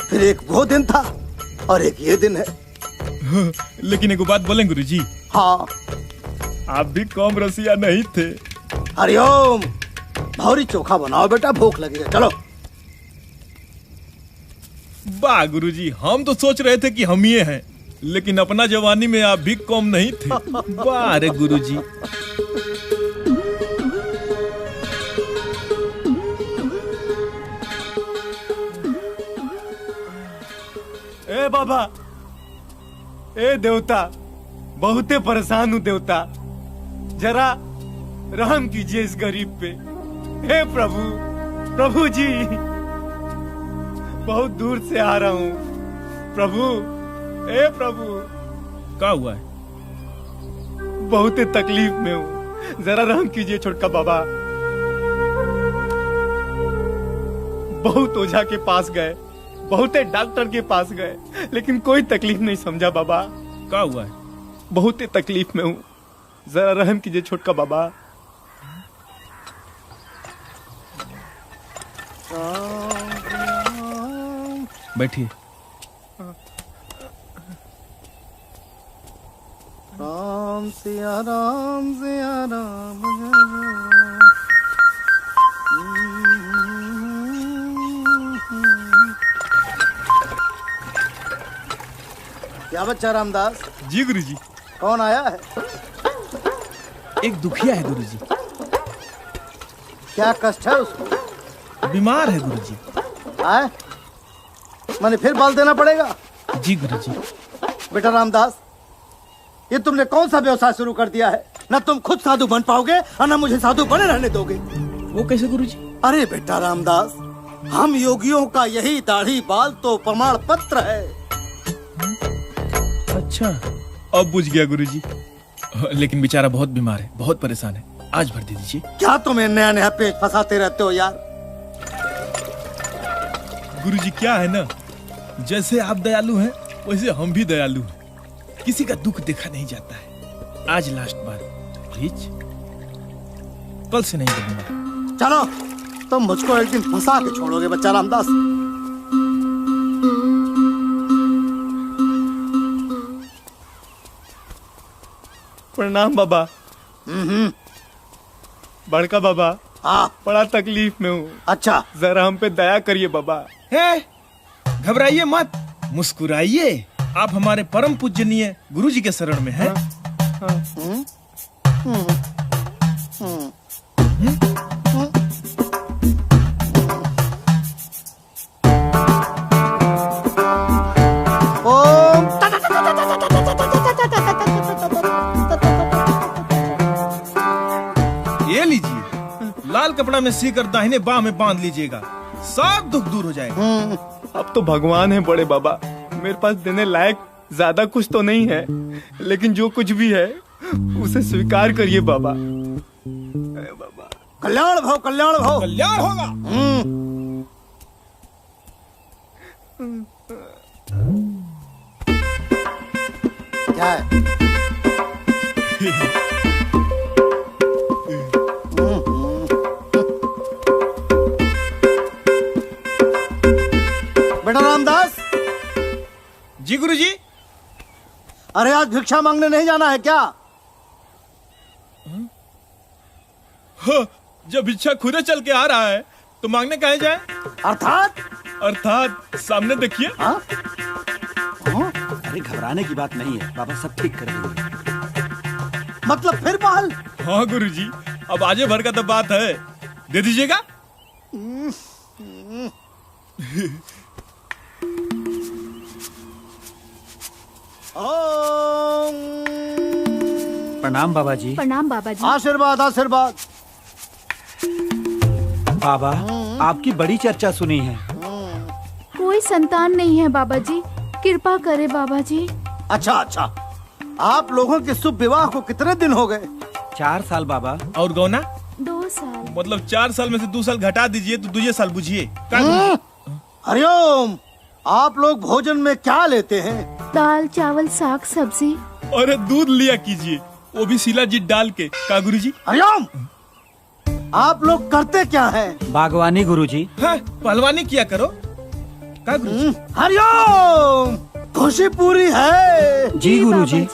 फिर एक वो दिन था और एक ये दिन है। लेकिन एक बात बोलें गुरुजी? हाँ। आप भी कम रसिया नहीं थे। हरिओम। भौरी चोखा बनाओ बेटा, भूख लगी है। चलो। वाह गुरुजी, हम तो सोच रहे थे कि हम ही हैं, लेकिन अपना जवानी में आप भी कम नहीं थे। वाह रे गुरुजी। ए बाबा, ए देवता, बहुते परेशान हूँ देवता, जरा रहम कीजिए इस गरीब पे। हे प्रभु, प्रभु जी, बहुत दूर से आ रहा हूँ प्रभु। ए प्रभु। क्या हुआ है? बहुते तकलीफ में हूँ, जरा रहम कीजिए छोटका बाबा। बहुत ओझा के पास गए, बहुते डॉक्टर के पास गए, लेकिन कोई तकलीफ नहीं समझा बाबा। क्या हुआ है? बहुते तकलीफ में हूँ, जरा रहम कीजिए छोटका बाबा। बैठिए। राम सिया राम सिया राम। क्या बच्चा रामदास? जी गुरुजी। कौन आया है? एक दुखिया है गुरुजी। क्या कष्ट है उसको? बीमार है गुरुजी। आए? मैंने फिर बाल देना पड़ेगा? जी गुरुजी। बेटा रामदास, ये तुमने कौन सा व्यवसाय शुरू कर दिया है? न तुम खुद साधु बन पाओगे और न मुझे साधु बने रहने दोगे। वो कैसे गुरुजी? अरे बेटा रामदास, हम योगियों का यही दाढ़ी बाल तो प्रमाण पत्र है। अच्छा, अब बुझ गया गुरुजी। लेकिन बेचारा बहुत बीमार है, बहुत परेशान है। आज भर दे दीजिए। क्या तुम्हें नया नया पेच फंसाते रहते हो यार? गुरुजी क्या है ना, जैसे आप दयालु हैं वैसे हम भी दयालु हैं। किसी का दुख देखा नहीं जाता है। आज लास्ट बार प्लीज, कल से नहीं करूंगा। चलो, तुम मुझको एक दिन फंसा के छोड़ोगे बच्चा रामदास। प्रणाम बाबा। बड़का बाबा। हाँ। बड़ा तकलीफ में हूँ। अच्छा, जरा हम पे दया करिए बाबा। घबराइए मत, मुस्कुराइए। आप हमारे परम पूजनीय गुरुजी के शरण में हैं। ये लीजिए, लाल कपड़ा में सीकर दाहिने बाह में बांध लीजिएगा, सब दुख दूर हो जाएगा। अब तो भगवान है बड़े बाबा, मेरे पास देने लायक ज्यादा कुछ तो नहीं है, लेकिन जो कुछ भी है उसे स्वीकार करिए बाबा। बाबा कल्याण भव, कल्याण भव। कल्याण होगा। क्या है? बेटा रामदास। जी गुरुजी। अरे आज भिक्षा मांगने नहीं जाना है क्या? जब भिक्षा खुदे चल के आ रहा है तो मांगने कहे जाए? अर्थात सामने देखिए। अरे घबराने की बात नहीं है, बाबा सब ठीक कर देंगे। मतलब फिर बहाल? हाँ गुरुजी, अब आजे भर का तो बात है, दे दीजिएगा। प्रणाम बाबा जी। प्रणाम बाबा जी। आशीर्वाद आशीर्वाद। बाबा, आपकी बड़ी चर्चा सुनी है। कोई संतान नहीं है बाबा जी, कृपा करे बाबा जी। अच्छा अच्छा, आप लोगों के शुभ विवाह को कितने दिन हो गए? 4 साल बाबा। और गौना? 2 साल। मतलब 4 साल में से 2 साल घटा दीजिए तो 2 साल बुझिए। हरिओम, आप लोग भोजन में क्या लेते हैं? दाल चावल साग सब्जी। अरे दूध लिया कीजिए, वो भी शिलाजीत डाल के। का गुरुजी? हरिओम, आप लोग करते क्या हैं? बागवानी गुरुजी। हाँ, पहलवानी किया करो। का गुरुजी? हरिओम, खुशी पूरी है? जी गुरुजी।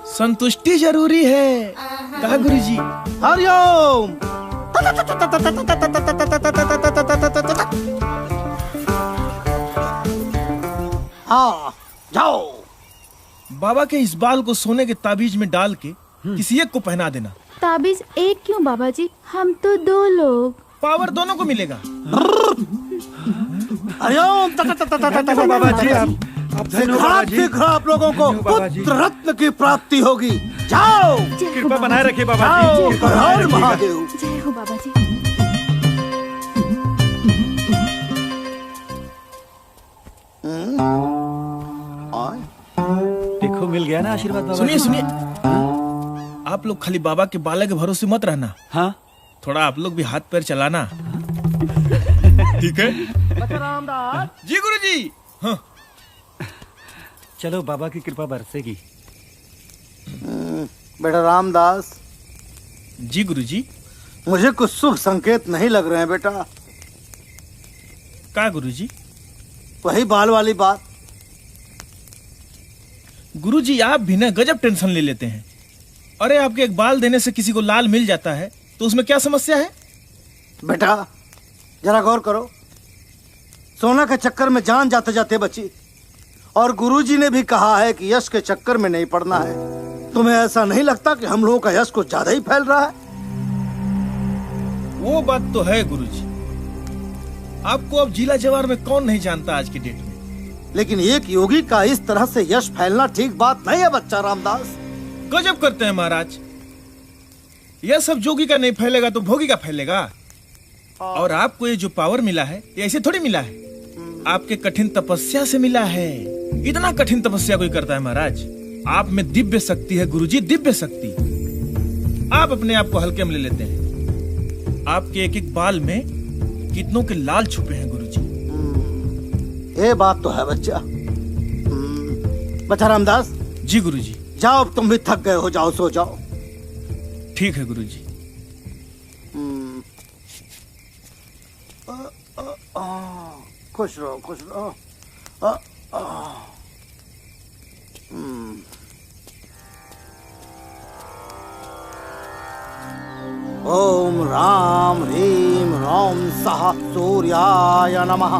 संतुष्टि जरूरी है। का गुरुजी? हरिओम। हाँ जाओ। बाबा के इस बाल को सोने के ताबीज में डाल के किसी एक को पहना देना। ताबीज एक क्यों बाबा जी, हम तो 2 लोग। पावर दोनों को मिलेगा। हरिओम बाबा जी, शीघ्र आप लोगों को पुत्र रत्न की प्राप्ति होगी। जाओ, कृपा बनाए रखिए बाबा जाओ, जी। हर हर महादेव। जय हो बाबा जी। देखो मिल गया ना आशीर्वाद बाबा। सुनिए सुनिए, आप लोग खाली बाबा के बाला के भरोसे मत रहना। हाँ, थोड़ा आप लोग भी हाथ पैर चलाना, ठीक है? जी गुरुजी। हाँ। चलो बाबा की कृपा बरसेगी। बेटा रामदास। जी गुरुजी। मुझे कुछ शुभ संकेत नहीं लग रहे हैं बेटा। क्या गुरुजी? वही बाल वाली बात। गुरुजी आप भी ना गजब टेंशन ले लेते हैं। अरे आपके एक बाल देने से किसी को लाल मिल जाता है तो उसमें क्या समस्या है? बेटा जरा गौर करो, सोना के चक्कर में जान जाते जाते बची, और गुरुजी ने भी कहा है कि यश के चक्कर में नहीं पड़ना है। तुम्हें ऐसा नहीं लगता कि हम लोगों का यश कुछ ज्यादा ही फैल रहा है? वो बात तो है गुरुजी, आपको अब जिला जवार में कौन नहीं जानता आज की डेट में। लेकिन एक योगी का इस तरह से यश फैलना ठीक बात नहीं है बच्चा रामदास। गजब करते हैं महाराज। यह सब जोगी का नहीं फैलेगा तो भोगी का फैलेगा। और आपको ये जो पावर मिला है ये ऐसे थोड़ी मिला है, आपके कठिन तपस्या से मिला है। इतना कठिन तपस्या कोई करता है महाराज? आप में दिव्य शक्ति है गुरुजी, दिव्य शक्ति। आप अपने आप को हल्के में ले लेते हैं। आपके एक एक बाल में कितनों के लाल छुपे हैं गुरुजी। ये बात तो है बच्चा। बच्चा रामदास। जी गुरुजी। जाओ, तुम भी थक गए हो, जाओ सो जाओ। ठीक है गुरुजी। खुश रहो, खुश रहो। ओम राम ह्रीम रोम सः सूर्याय नमः।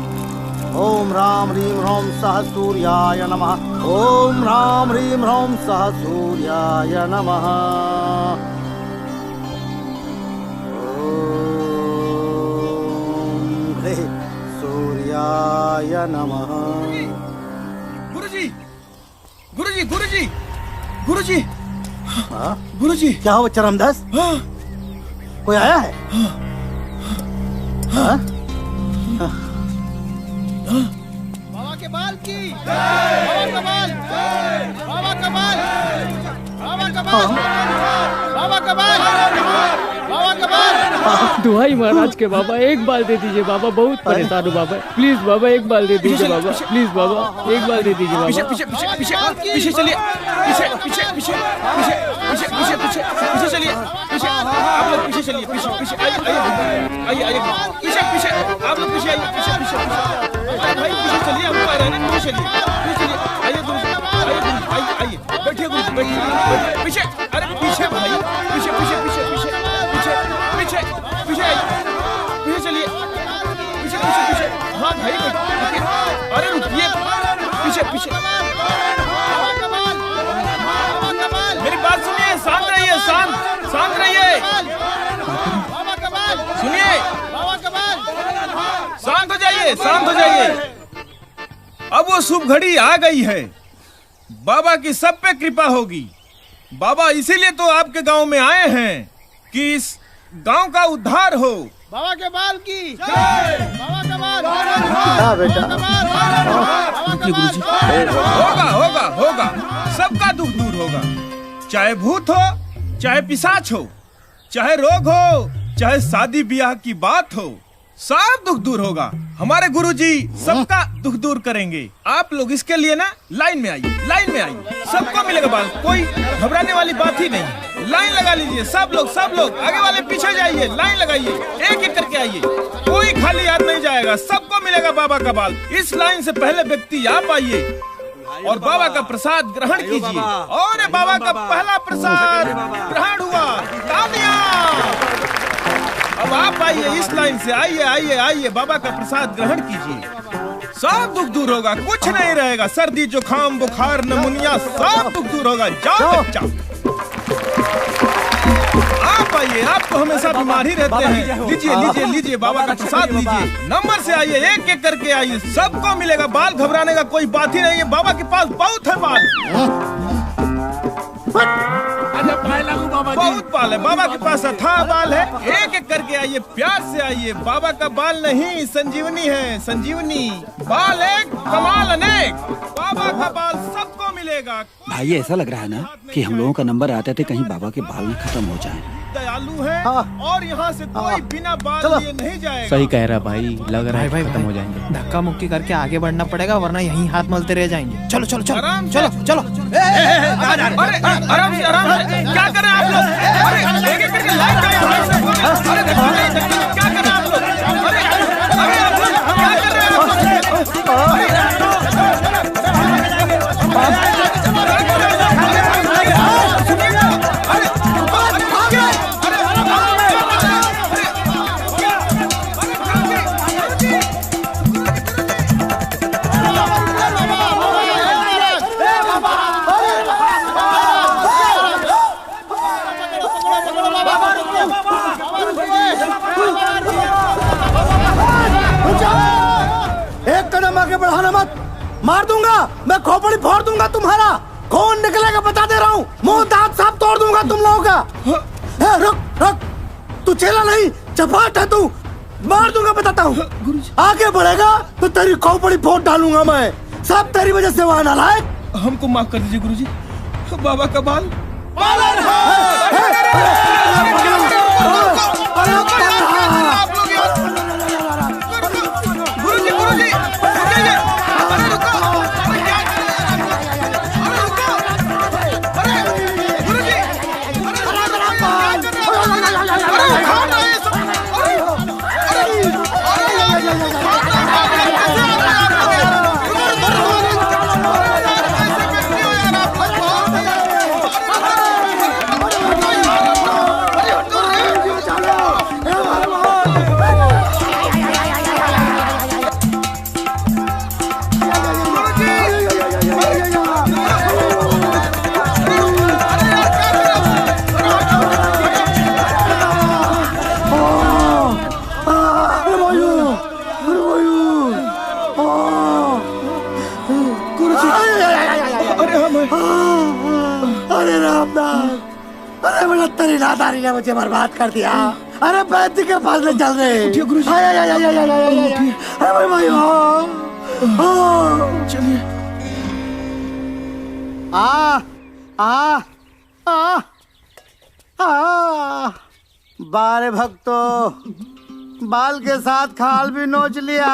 ओम राम ह्रीम रोम सः सूर्याय नमः। ओम राम ह्रीम रोम सः सूर्याय नमः। ओम ह्रीं सूर्याय नमः। गुरुजी, गुरुजी, गुरुजी, गुरुजी, गुरुजी। क्या हो बच्चा रामदास? कोई आया है? बाबा के बाल की, बाबा का बाल, बाबा का बाल, बाबा का बाल, बाबा का बाल, बाबा का बाल। दुहाई महाराज के बाबा, एक बाल दे दीजिए बाबा, बहुत परेशान हूँ बाबा, प्लीज बाबा एक बाल दे दीजिए बाबा, प्लीज बाबा एक बाल दे दीजिए बाबा। पीछे पीछे पीछे पीछे पीछे चलिए, पीछे पीछे पीछे पीछे पीछे पीछे पीछे पीछे चलिए, पीछे आप लोग पीछे चलिए, पीछे पीछे आइए आइए आइए, पीछे पीछे आप लोग पीछे आइए, पीछे पीछे भाई पीछे चलिए, हमको आ रहे हैं, पीछे चलिए, पीछे चलिए, आइए गुरु, आइए आइए, बैठिए गुरु, बैठिए पीछे, अरे पीछे भाई, पीछे पीछे पीछे पीछे पीछे पीछे पीछे आइए, पीछे चलिए, पीछे पीछे पीछे, हाँ भाई बैठिए, अरे रुकिए, पीछे पीछे, मेरी बात सुनिए, शांत रहिए, शांत रहिए, सुनिए, शांत हो जाइए, शांत हो जाइए। अब वो शुभ घड़ी आ गई है, बाबा की सब पे कृपा होगी। बाबा इसीलिए तो आपके गांव में आए हैं कि इस गांव का उद्धार हो। बाबा के बाल की, बाबा का बाल, होगा होगा होगा, सबका दुख दूर होगा, चाहे भूत हो, चाहे पिशाच हो, चाहे रोग हो, चाहे शादी ब्याह की बात हो, सब दुख दूर होगा। हमारे गुरुजी सबका दुख दूर करेंगे। आप लोग इसके लिए ना लाइन में आइए, लाइन में आइए, सबको मिलेगा बाल, कोई घबराने वाली बात ही नहीं। लाइन लगा लीजिए, सब लोग आगे वाले पीछे जाइए, लाइन लगाइए, एक एक करके आइए, कोई खाली हाथ नहीं जाएगा, सबको मिलेगा बाबा का बाल। इस लाइन से पहले व्यक्ति आप आइए और बाबा का प्रसाद ग्रहण कीजिए। और बाबा का पहला प्रसाद ग्रहण हुआ, तालियां। अब आप आइए, इस लाइन से आइए आइए आइए, बाबा का प्रसाद ग्रहण कीजिए। सब दुख दूर होगा, कुछ नहीं रहेगा। सर्दी जुकाम बुखार निमोनिया सब दुख दूर होगा। जाओ बच्चा, आप आइए, आप तो हमेशा बीमार ही रहते हैं। लीजिए लीजिए लीजिए, बाबा का प्रसाद लीजिए। नंबर से आइए, एक एक करके आइए, सबको मिलेगा। बाल घबराने का कोई बात ही नहीं है, बाबा के पास बहुत है बाल, बहुत बाल है बाबा के पास, अथाह बाल है। एक एक करके आइए, प्यार से आइए। बाबा का बाल नहीं, संजीवनी है, संजीवनी। बाल एक, कमाल अनेक। बाबा का बाल सबको मिलेगा। भाई ऐसा लग रहा है ना कि हम लोगों का नंबर आते थे कहीं बाबा के बाल न खत्म हो जाए। दयालु है और यहाँ से कोई बिना बाल लिए नहीं जाएगा। सही कह रहा भाई, लग रहा है खत्म हो जाएंगे। धक्का मुक्की करके आगे बढ़ना पड़ेगा, वरना यहीं हाथ मलते रह जाएंगे। चलो चलो चलो आराम चलो चलो। आराम से क्या कर रहे हैं आप लोग? अरे एक एक करके लाइन का अरे क्या कर रहे हैं आप लोग? अरे आप लोग क्या कर रहे हैं? एक कदम आगे बढ़ाना मत, मार दूंगा मैं, खोपड़ी फोड़ दूंगा तुम्हारा, खून निकलेगा बता दे रहा हूँ, मुंह दांत सब तोड़ दूंगा तुम लोगों का। रुक रुक, तू चेला नहीं चपाट है तू, मार दूंगा बताता हूँ। आगे बढ़ेगा तो तेरी खोपड़ी फोड़ डालूंगा मैं, सब तेरी वजह से वहाँ नालायक। हमको माफ कर दीजिए गुरुजी, बाबा का बाल तेरी नादारी ने मुझे बर्बाद कर दिया। अरे बैद्य के पास ले चल रहे। अरे भाई चलिए। बारे भक्तो, बाल के साथ खाल भी नोच लिया।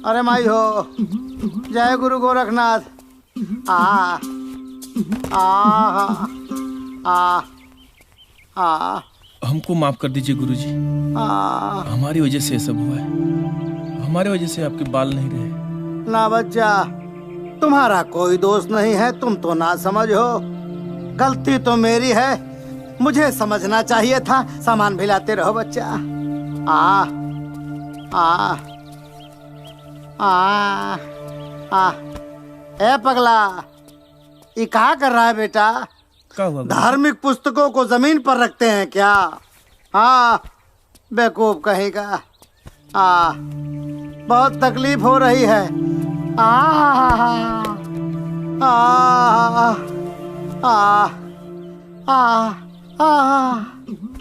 अरे माई हो, जय गुरु गोरखनाथ। हमको माफ कर दीजिए गुरुजी, हमारी वजह से सब हुआ है, हमारी वजह से आपके बाल नहीं रहे। ना बच्चा, तुम्हारा कोई दोष नहीं है, तुम तो ना समझ हो, गलती तो मेरी है, मुझे समझना चाहिए था। सामान भी लाते रहो बच्चा। ए पगला, ये क्या कर रहा है बेटा? क्या हुआ? धार्मिक पुस्तकों को जमीन पर रखते हैं क्या? हाँ, बेवकूफ कहेगा। बहुत तकलीफ हो रही है।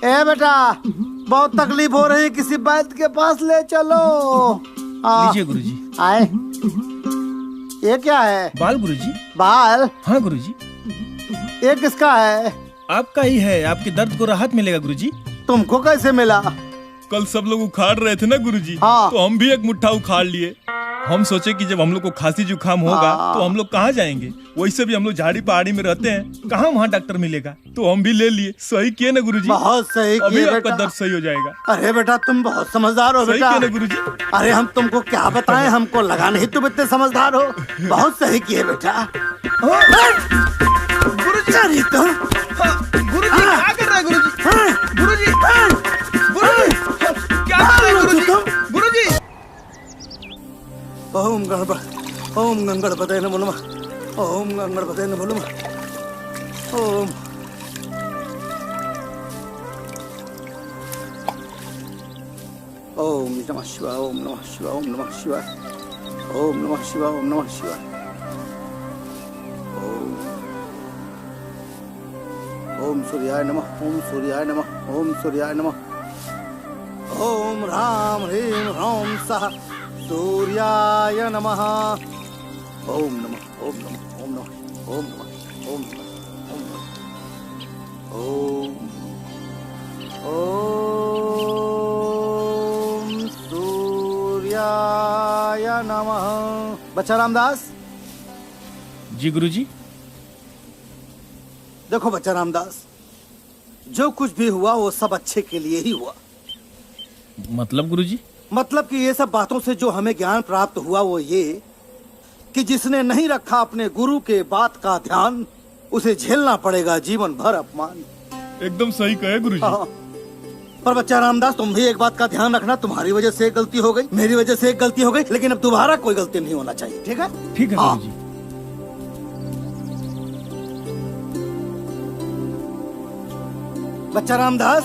ए बेटा, बहुत तकलीफ हो रही है, किसी वैद्य के पास ले चलो। लीजिए गुरुजी। आए, ये क्या है? बाल गुरुजी। बाल? हाँ गुरुजी। ये किसका है? आपका ही है, आपके दर्द को राहत मिलेगा गुरुजी। तुमको कैसे मिला? कल सब लोग उखाड़ रहे थे ना गुरुजी, हाँ। तो हम भी एक मुट्ठा उखाड़ लिए। हम सोचे कि जब हम लोग को खांसी जुकाम होगा तो हम लोग कहाँ जाएंगे, वैसे भी हम लोग झाड़ी पहाड़ी में रहते हैं, कहाँ वहाँ डॉक्टर मिलेगा, तो हम भी ले लिए। सही किए ना गुरुजी? बहुत सही किए अभी बेटा। आपका दर्द सही हो जाएगा। अरे बेटा, तुम बहुत समझदार हो बेटा। सही किए ना गुरुजी? अरे हम तुमको क्या बताएं, हमको लगा नहीं तुम इतने समझदार हो। बहुत सही किए बेटा। गुरुजी तो गुरुजी क्या कर रहा है गुरुजी? गुरुजी गुरुजी क्या कर रहे हैं गुरुजी? गुरुजी ओम गणपतये नमो नमः। ओम गणपतये नमो नमः। ओम ओम नमः शिवाय। ओम नमः शिवाय। ओम नमः शिवाय। ओम नमः शिवाय। ओम नमः शिवाय। ओम सूर्याय नमः। ओम सूर्याय नमः। ओम सूर्याय नमः। ओम राम ह्रीं ह्रौं सः सूर्याय नमः। ओम नमः। ओम नमः। ओम नमः। ओम नमः। ओम नमः। ओम नमः। ओम ओम सूर्याय नमः। बच्चा रामदास। जी गुरुजी। देखो बच्चा रामदास, जो कुछ भी हुआ वो सब अच्छे के लिए ही हुआ। मतलब गुरुजी? मतलब कि ये सब बातों से जो हमें ज्ञान प्राप्त हुआ वो ये कि जिसने नहीं रखा अपने गुरु के बात का ध्यान, उसे झेलना पड़ेगा जीवन भर अपमान। एकदम सही कहे गुरुजी। हाँ। पर बच्चा रामदास, तुम भी एक बात का ध्यान रखना, तुम्हारी वजह से एक गलती हो गई, मेरी वजह से एक गलती हो गई, लेकिन अब दोबारा कोई गलती नहीं होना चाहिए। ठीक है? ठीक है गुरुजी। बच्चा रामदास।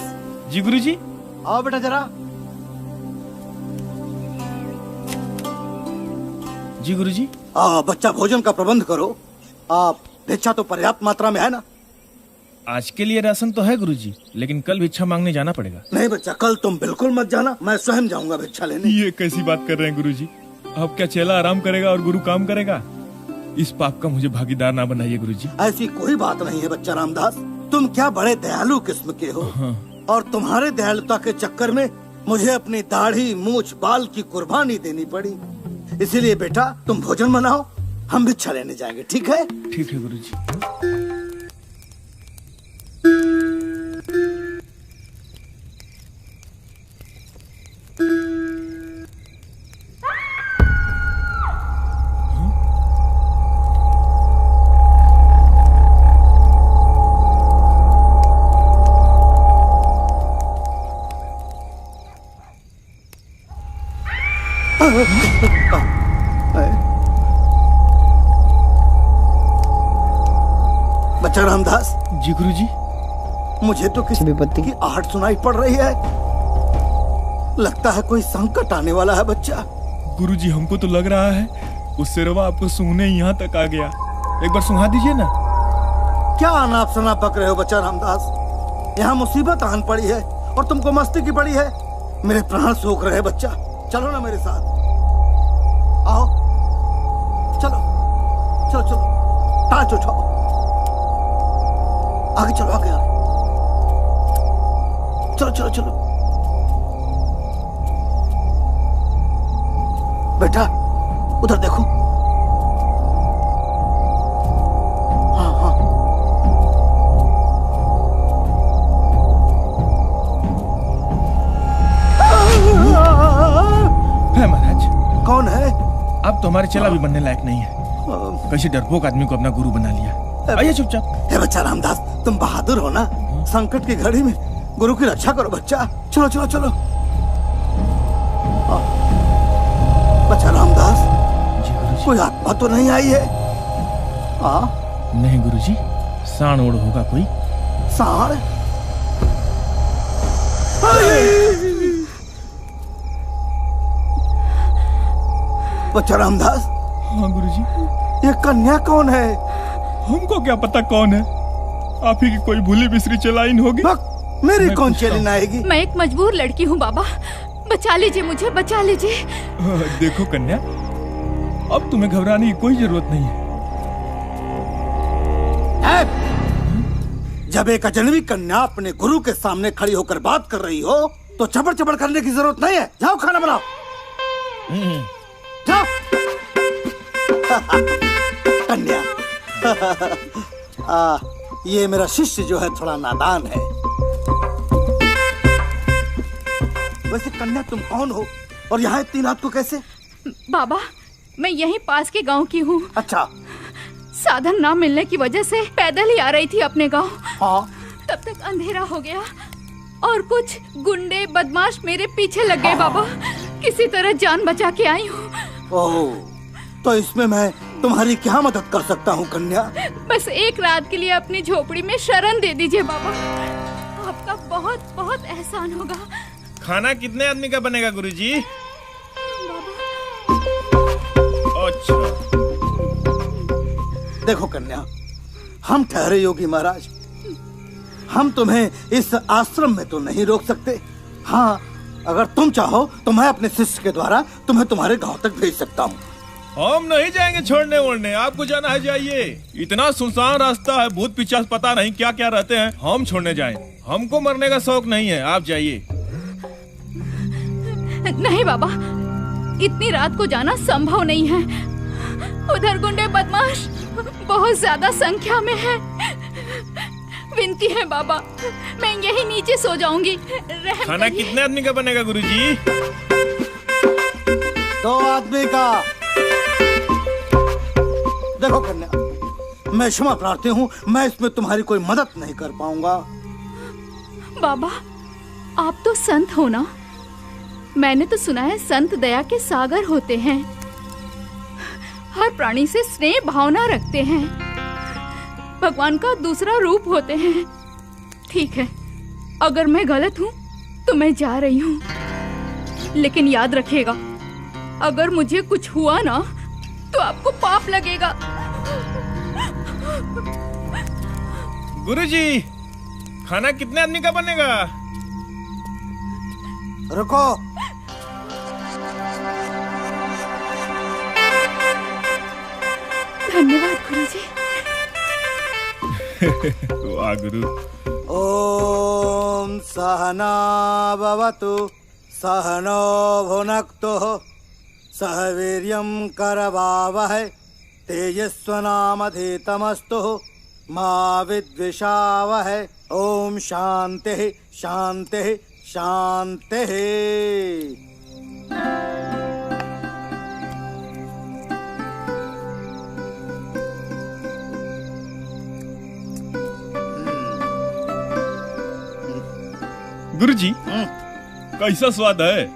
जी गुरुजी। आओ बेटा जरा। जी गुरुजी। बच्चा भोजन का प्रबंध करो। आप भिक्षा तो पर्याप्त मात्रा में है ना? आज के लिए राशन तो है गुरुजी, लेकिन कल भिक्षा मांगने जाना पड़ेगा। नहीं बच्चा, कल तुम बिल्कुल मत जाना, मैं स्वयं जाऊंगा भिक्षा लेने। ये कैसी बात कर रहे हैं गुरुजी? अब क्या चेला आराम करेगा और गुरु काम करेगा? इस पाप का मुझे भागीदार ना बनाइए गुरुजी। ऐसी कोई बात नहीं है बच्चा रामदास, तुम क्या बड़े दयालु किस्म के हो। हाँ। और तुम्हारे दयालुता के चक्कर में मुझे अपनी दाढ़ी मूछ बाल की कुर्बानी देनी पड़ी। इसीलिए बेटा तुम भोजन बनाओ, हम भिक्षा लेने जाएंगे। ठीक है? ठीक है गुरुजी। बच्चा रामदास। जी गुरुजी। मुझे तो किसी विपत्ति की आहट सुनाई पड़ रही है। लगता है कोई संकट आने वाला है बच्चा। गुरुजी हमको तो लग रहा है उस सिरवा आपको सूंघने यहाँ तक आ गया। एक बार सुंघा दीजिए ना। क्या अनाप शनाप बक रहे हो बच्चा रामदास? यहाँ मुसीबत आन पड़ी है और तुमको मस्ती की पड़ी है। मेरे प्राण सूख रहे बच्चा, चलो ना मेरे साथ। आओ चलो चलो चलो, टाच उठाओ, आगे चलो, आगे आगे, चलो चलो चलो। बेटा उधर देखो। हाँ हाँ। है महाराज। कौन है? अब तो हमारे चेला भी बनने लायक नहीं है। कैसे डरपोक आदमी को अपना गुरु बना लिया। आइए चुपचाप। हे बच्चा रामदास, तुम बहादुर हो ना। संकट की घड़ी में गुरु की रक्षा करो बच्चा। चलो चलो चलो। बच्चा रामदास, कोई आत्मा तो नहीं आई है? नहीं गुरुजी, साण ओढ़ होगा कोई। साण? बच्चा रामदास। हाँ गुरुजी। ये कन्या कौन है? हमको क्या पता कौन है। आप ही की कोई भूली बिसरी चलाइन होगी। मेरी कौन चेलिन आएगी? मैं एक मजबूर लड़की हूँ बाबा, बचा लीजिए मुझे, बचा लीजिए। देखो कन्या, अब तुम्हें घबराने की कोई जरूरत नहीं है। जब एक अजनबी कन्या अपने गुरु के सामने खड़ी होकर बात कर रही हो तो चबड़ चबड़ करने की जरूरत नहीं है। जाओ खाना बनाओ। जाओ। कन्या। ये मेरा शिष्य जो है थोड़ा नादान है। वैसे कन्या तुम कौन हो और यहाँ इतनी रात को कैसे? बाबा मैं यहीं पास के गांव की हूँ। अच्छा। साधन ना मिलने की वजह से पैदल ही आ रही थी अपने गांव। हाँ। तब तक अंधेरा हो गया और कुछ गुंडे बदमाश मेरे पीछे लग गए बाबा। किसी तरह जान बचा के आई हूँ। ओह, तो इसमें मैं तुम्हारी क्या मदद कर सकता हूँ कन्या? बस एक रात के लिए अपनी झोपड़ी में शरण दे दीजिए बाबा, आपका बहुत बहुत एहसान होगा। खाना कितने आदमी का बनेगा गुरुजी? अच्छा। देखो कन्या, हम ठहरे योगी महाराज, हम तुम्हें इस आश्रम में तो नहीं रोक सकते। हाँ, अगर तुम चाहो तो मैं अपने शिष्य के द्वारा तुम्हें तुम्हारे गांव तक भेज सकता हूँ। हम नहीं जाएंगे छोड़ने वोड़ने, आपको जाना है जाइए। इतना सुनसान रास्ता है, भूत पिशाच पता नहीं क्या क्या रहते हैं, हम छोड़ने जाएं? हमको मरने का शौक नहीं है, आप जाइए। नहीं बाबा, इतनी रात को जाना संभव नहीं है। उधर गुंडे बदमाश बहुत ज्यादा संख्या में है। विनती है बाबा, मैं यही नीचे सो जाऊंगी। खाना कितने आदमी का बनेगा गुरुजी? 2 आदमी का। देखो कन्या, मैं क्षमा प्रार्थी हूँ, मैं इसमें तुम्हारी कोई मदद नहीं कर पाऊंगा। बाबा, आप तो संत हो ना? मैंने तो सुना है संत दया के सागर होते हैं, हर प्राणी से स्नेह भावना रखते हैं, भगवान का दूसरा रूप होते हैं। ठीक है, अगर मैं गलत हूँ तो मैं जा रही हूँ, लेकिन याद रखिएगा, अगर मुझे कुछ हुआ ना तो आपको पाप लगेगा। गुरुजी, खाना कितने आदमी का बनेगा? रुको, धन्यवाद गुरुजी। वाह गुरु। ओम सहना भवतु सहनो भुनक्तु सह वीर्यं करवावहै तेजस्विनावधीतमस्तु मा विद्विषावहै। ओम शांतिः शांतिः शांतिः। गुरुजी, कैसा स्वाद है?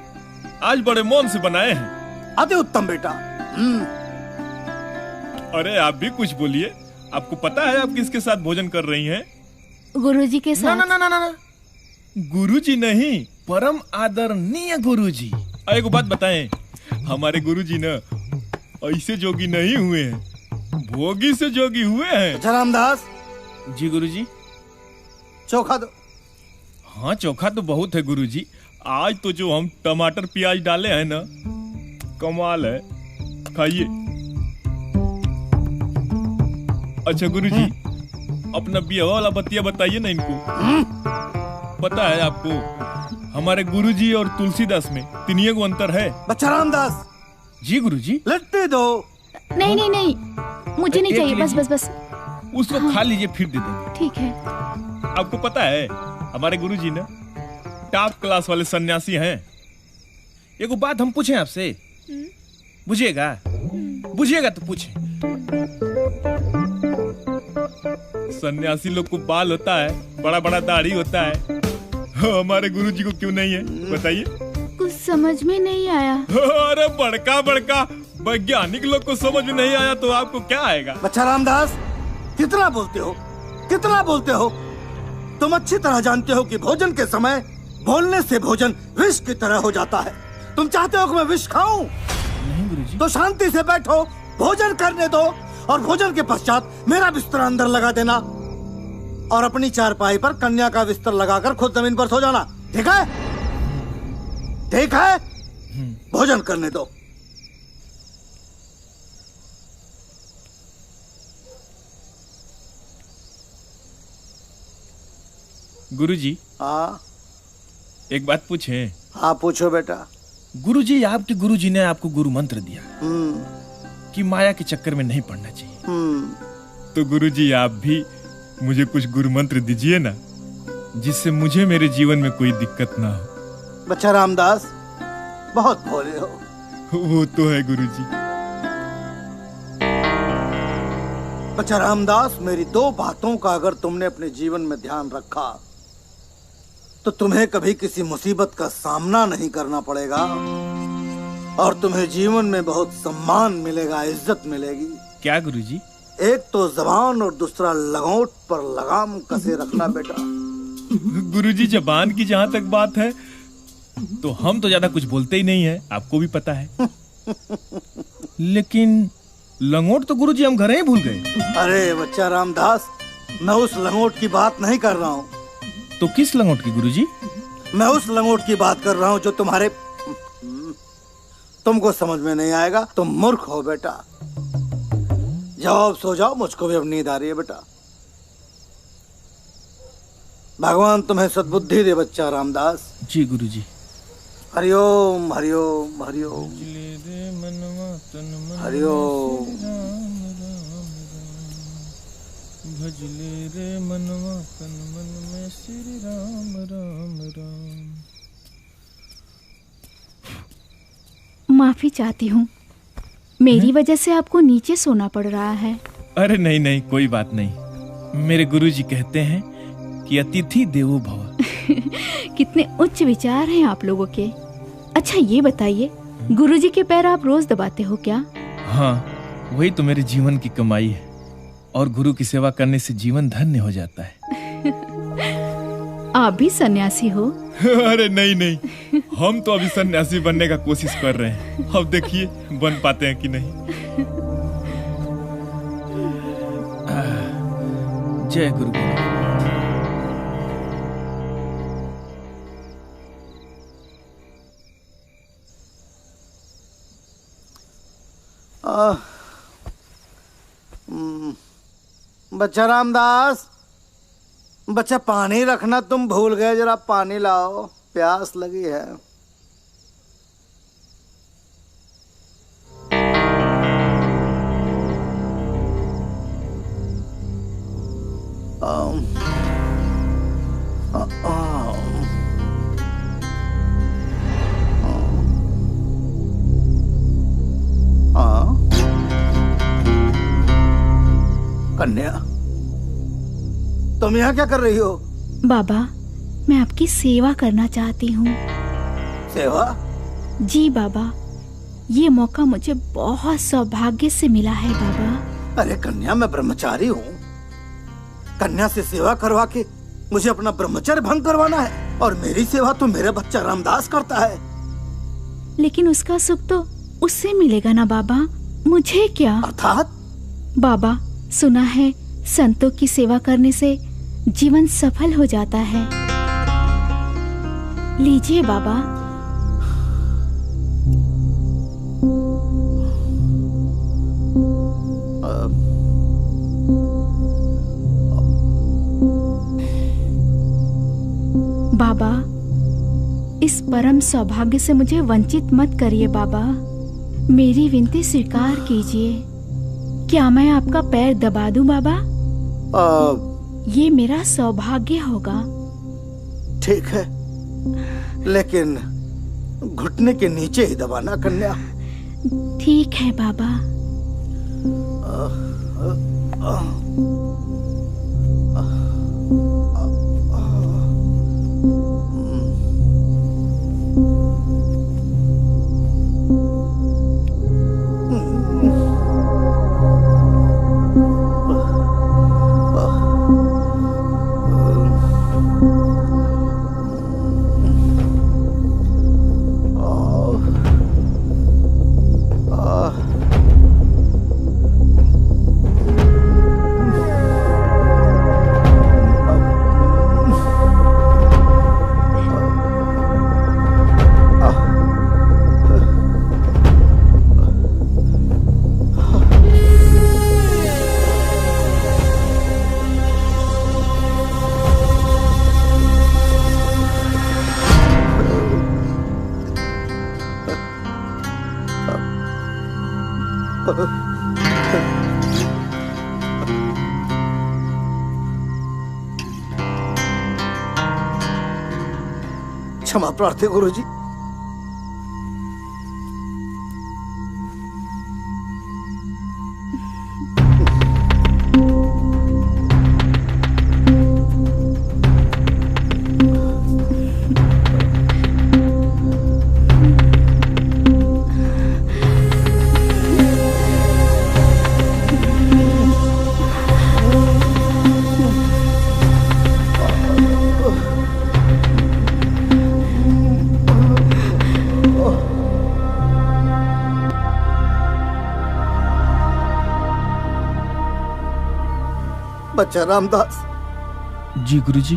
आज बड़े मौन से बनाए हैं। अति उत्तम बेटा। अरे आप भी कुछ बोलिए, आपको पता है आप किसके साथ भोजन कर रही हैं? गुरुजी के साथ। ना ना ना ना ना, गुरुजी नहीं, परम आदरणीय गुरुजी। एक बात बताएं, हमारे गुरुजी ना ऐसे जोगी नहीं हुए हैं, भोगी से जोगी हुए हैं। रामदास जी गुरुजी। चोखा दो। हाँ, चोखा तो बहुत है गुरुजी। आज तो जो हम टमाटर प्याज डाले हैं ना, कमाल है, खाइए। अच्छा गुरुजी, अपना बिया वाला बतिया बताइए ना इनको। पता है आपको, हमारे गुरुजी और तुलसीदास में तिनिये को अंतर है। बच्चा रामदास। जी गुरुजी। लिट्टी दो। नहीं नहीं नहीं, मुझे नहीं चाहिए, बस बस बस। उसको खा लीजिए, फिर दे देंगे। ठीक है। आपको पता है हमारे गुरुजी ना टॉप क्लास वाले सन्यासी हैं। एक बात हम पूछें आपसे, बुझिएगा? बुझिएगा तो पूछें। सन्यासी लोग को बाल होता है, बड़ा बड़ा दाढ़ी होता है, हमारे गुरुजी को क्यों नहीं है बताइए? कुछ समझ में नहीं आया। अरे बड़का बड़का वैज्ञानिक लोग को समझ में नहीं आया तो आपको क्या आएगा? बच्चा रामदास, कितना बोलते हो, कितना बोलते हो? तुम अच्छी तरह जानते हो कि भोजन के समय बोलने से भोजन विष की तरह हो जाता है। तुम चाहते हो कि मैं विष खाऊं? नहीं गुरुजी। तो शांति से बैठो, भोजन करने दो, और भोजन के पश्चात मेरा बिस्तर अंदर लगा देना और अपनी चारपाई पर कन्या का बिस्तर लगाकर खुद जमीन पर सो जाना। ठीक है? ठीक है? भोजन करने दो। गुरुजी। हाँ। एक बात पूछें? हाँ पूछो बेटा। गुरुजी, आपके गुरुजी ने आपको गुरु मंत्र दिया कि माया के चक्कर में नहीं पड़ना चाहिए। तो गुरुजी, आप भी मुझे कुछ गुरु मंत्र दीजिए ना, जिससे मुझे मेरे जीवन में कोई दिक्कत ना हो। बच्चा रामदास, बहुत भोले हो। वो तो है गुरुजी। बच्चा रामदास, मेरी 2 बातों का अगर तुमने अपने जीवन में ध्यान रखा तो तुम्हें कभी किसी मुसीबत का सामना नहीं करना पड़ेगा। और तुम्हें जीवन में बहुत सम्मान मिलेगा, इज्जत मिलेगी। क्या गुरुजी? एक तो जबान और दूसरा लगोट पर लगाम कसे रखना बेटा। गुरुजी जबान की जहाँ तक बात है तो हम तो ज्यादा कुछ बोलते ही नहीं है, आपको भी पता है। लेकिन लंगोट तो गुरुजी हम घर ही भूल गए। अरे बच्चा रामदास, मैं उस लंगोट की बात नहीं कर रहा हूँ। तो किस लंगोट की गुरुजी? मैं उस लंगोट की बात कर रहा हूँ जो तुमको समझ में नहीं आएगा। तुम मूर्ख हो बेटा। जाओ अब सो जाओ, मुझको भी अब नींद आ रही है बेटा। भगवान तुम्हें सद्बुद्धि दे बच्चा रामदास। जी गुरुजी। हरिओम हरिओम हरिओम हरिओम। भजले रे मनवा तन मन में श्री राम राम राम। माफी चाहती हूँ, मेरी वजह से आपको नीचे सोना पड़ रहा है। अरे नहीं नहीं, कोई बात नहीं। मेरे गुरुजी कहते हैं कि अतिथि देवो भव। कितने उच्च विचार हैं आप लोगों के। अच्छा ये बताइए, गुरुजी के पैर आप रोज दबाते हो क्या? हाँ, वही तो मेरे जीवन की कमाई है और गुरु की सेवा करने से जीवन धन्य हो जाता है। आप भी सन्यासी हो? अरे नहीं नहीं, हम तो अभी सन्यासी बनने का कोशिश कर रहे हैं। अब देखिए बन पाते हैं कि नहीं। जय गुरु। बच्चा रामदास, बच्चा पानी रखना तुम भूल गए, जरा पानी लाओ, प्यास लगी है। कन्या, तुम यहाँ क्या कर रही हो? बाबा, मैं आपकी सेवा करना चाहती हूँ। सेवा? जी बाबा, ये मौका मुझे बहुत सौभाग्य से मिला है बाबा। अरे कन्या, मैं ब्रह्मचारी हूँ। कन्या से सेवा करवा के मुझे अपना ब्रह्मचर्य भंग करवाना है? और मेरी सेवा तो मेरा बच्चा रामदास करता है। लेकिन उसका सुख तो उससे मिलेगा ना बाबा, मुझे क्या? अर्थात? बाबा, सुना है संतों की सेवा करने से जीवन सफल हो जाता है। लीजिए बाबा। बाबा, इस परम सौभाग्य से मुझे वंचित मत करिए बाबा। मेरी विनती स्वीकार कीजिए। क्या मैं आपका पैर दबा दूं बाबा? ये मेरा सौभाग्य होगा। ठीक है, लेकिन घुटने के नीचे ही दबाना कन्या। ठीक है बाबा। क्षमा प्रार्थी गुरुजी। बच्चा रामदास, जी गुरुजी।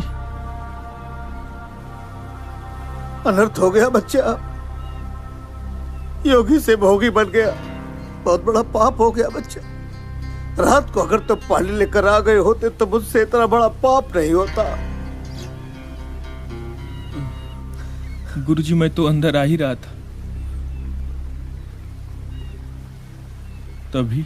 अनर्थ हो गया बच्चा, योगी से भोगी बन गया। बहुत बड़ा पाप हो गया बच्चा। रात को अगर तुम पानी लेकर आ गए होते तो मुझसे इतना बड़ा पाप नहीं होता। गुरुजी मैं तो अंदर आ ही रहा था, तभी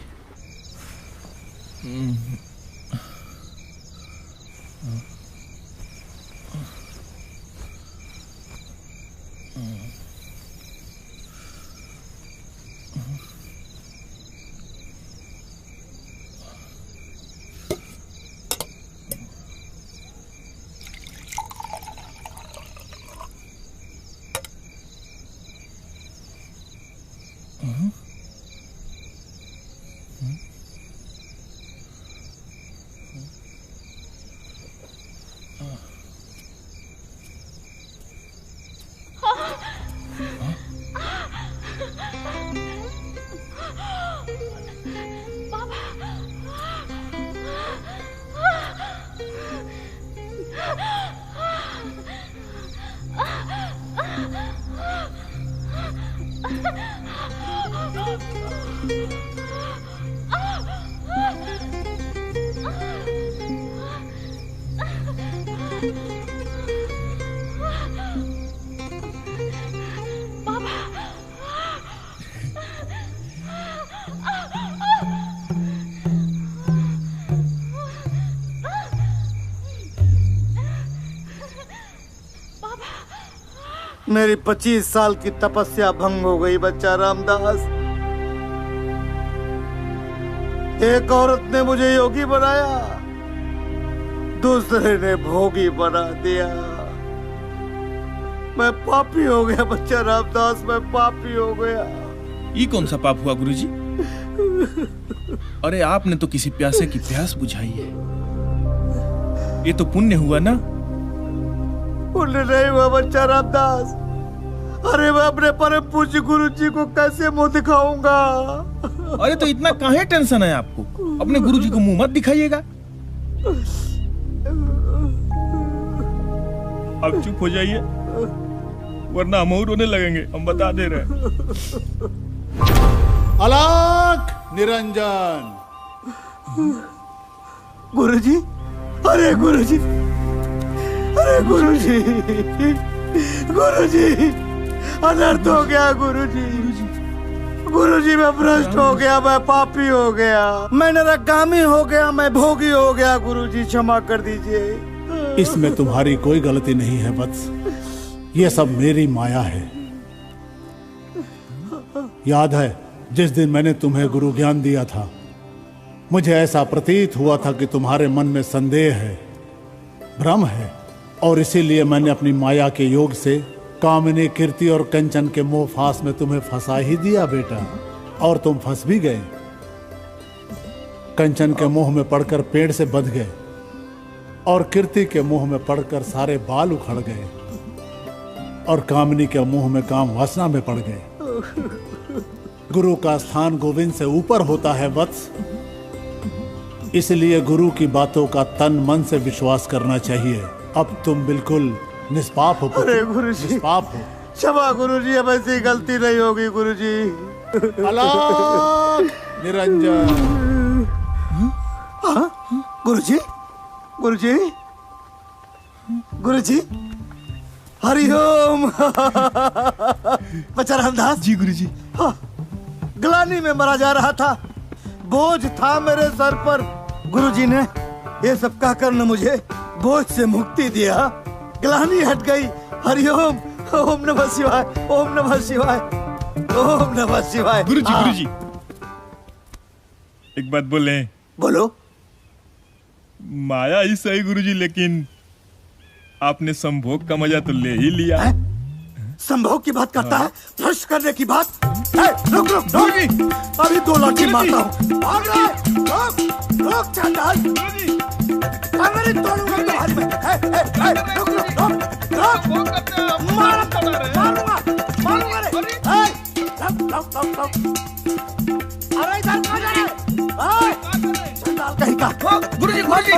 मेरी 25 साल की तपस्या भंग हो गई बच्चा रामदास। एक औरत ने मुझे योगी बनाया, दूसरे ने भोगी बना दिया। मैं पापी हो गया बच्चा रामदास, मैं पापी हो गया। ये कौन सा पाप हुआ गुरुजी? अरे आपने तो किसी प्यासे की प्यास बुझाई है, ये तो पुण्य हुआ ना। पुण्य नहीं हुआ बच्चा रामदास। अरे मैं अपने परम पूज्य गुरु जी को कैसे मुंह दिखाऊंगा? अरे तो इतना काहे टेंशन है आपको? अपने गुरु जी को मुंह मत दिखाइएगा। अब चुप हो जाइए, वरना हम और रोने लगेंगे, हम बता दे रहे हैं। अलख निरंजन। गुरुजी, अरे गुरुजी, अरे गुरुजी, गुरुजी, अनर्थ हो गया गुरुजी। गुरुजी मैं भ्रष्ट हो गया, मैं पापी हो गया, मैं नरकगामी हो गया, मैं भोगी हो गया। गुरुजी क्षमा कर दीजिए। इसमें तुम्हारी कोई गलती नहीं है वत्स, ये सब मेरी माया है। याद है जिस दिन मैंने तुम्हें गुरु ज्ञान दिया था, मुझे ऐसा प्रतीत हुआ था कि तुम्हारे मन में संदेह है, भ्रम है, और इसीलिए मैंने अपनी माया के योग से कामिनी, कीर्ति और कंचन के मोह फांस में तुम्हें फंसा ही दिया बेटा, और तुम फंस भी गए। कंचन के मोह में पड़कर पेड़ से बंध गए, और कीर्ति के मोह में पड़कर सारे बाल उखड़ गए, और कामिनी के मोह में काम वासना में पड़ गए। गुरु का स्थान गोविंद से ऊपर होता है वत्स, इसलिए गुरु की बातों का तन मन से विश्वास करना चाहिए। अब तुम बिल्कुल निष्पाप हो। अरे गुरुजी, निष्पाप हो। क्षमा गुरुजी, अब ऐसी गलती नहीं होगी गुरुजी। अलख निरंजन। गुरुजी, गुरुजी, गुरुजी, हरिओम। बच्चा रामदास। जी गुरुजी। ग्लानि में मरा जा रहा था, बोझ था मेरे सर पर। गुरुजी ने ये सब कहकर न मुझे बोझ से मुक्ति दिया, ग्लानि हट गई। हरिओम, ओम नमः शिवाय, ओम नमः शिवाय, ओम नमः शिवाय। गुरुजी, गुरुजी, एक बात बोले? बोलो। माया ही सही गुरुजी, लेकिन आपने संभोग का मजा तो ले ही लिया। संभोग की बात करता है, भ्रष्ट करने की बात। रुक रुक रुक, अभी 2 लाठी मारता हूँ। भाग रहा है, रुक रुक चांडाल, कमरे तोड़ूंगा तुम्हारी में। रुक रुक रुक रुक, मारूंगा मारूंगा रे। रुक रुक रुक रुक, अरे इधर कहाँ जा रहा है? चांडाल कहीं का। गुरुजी गुरुजी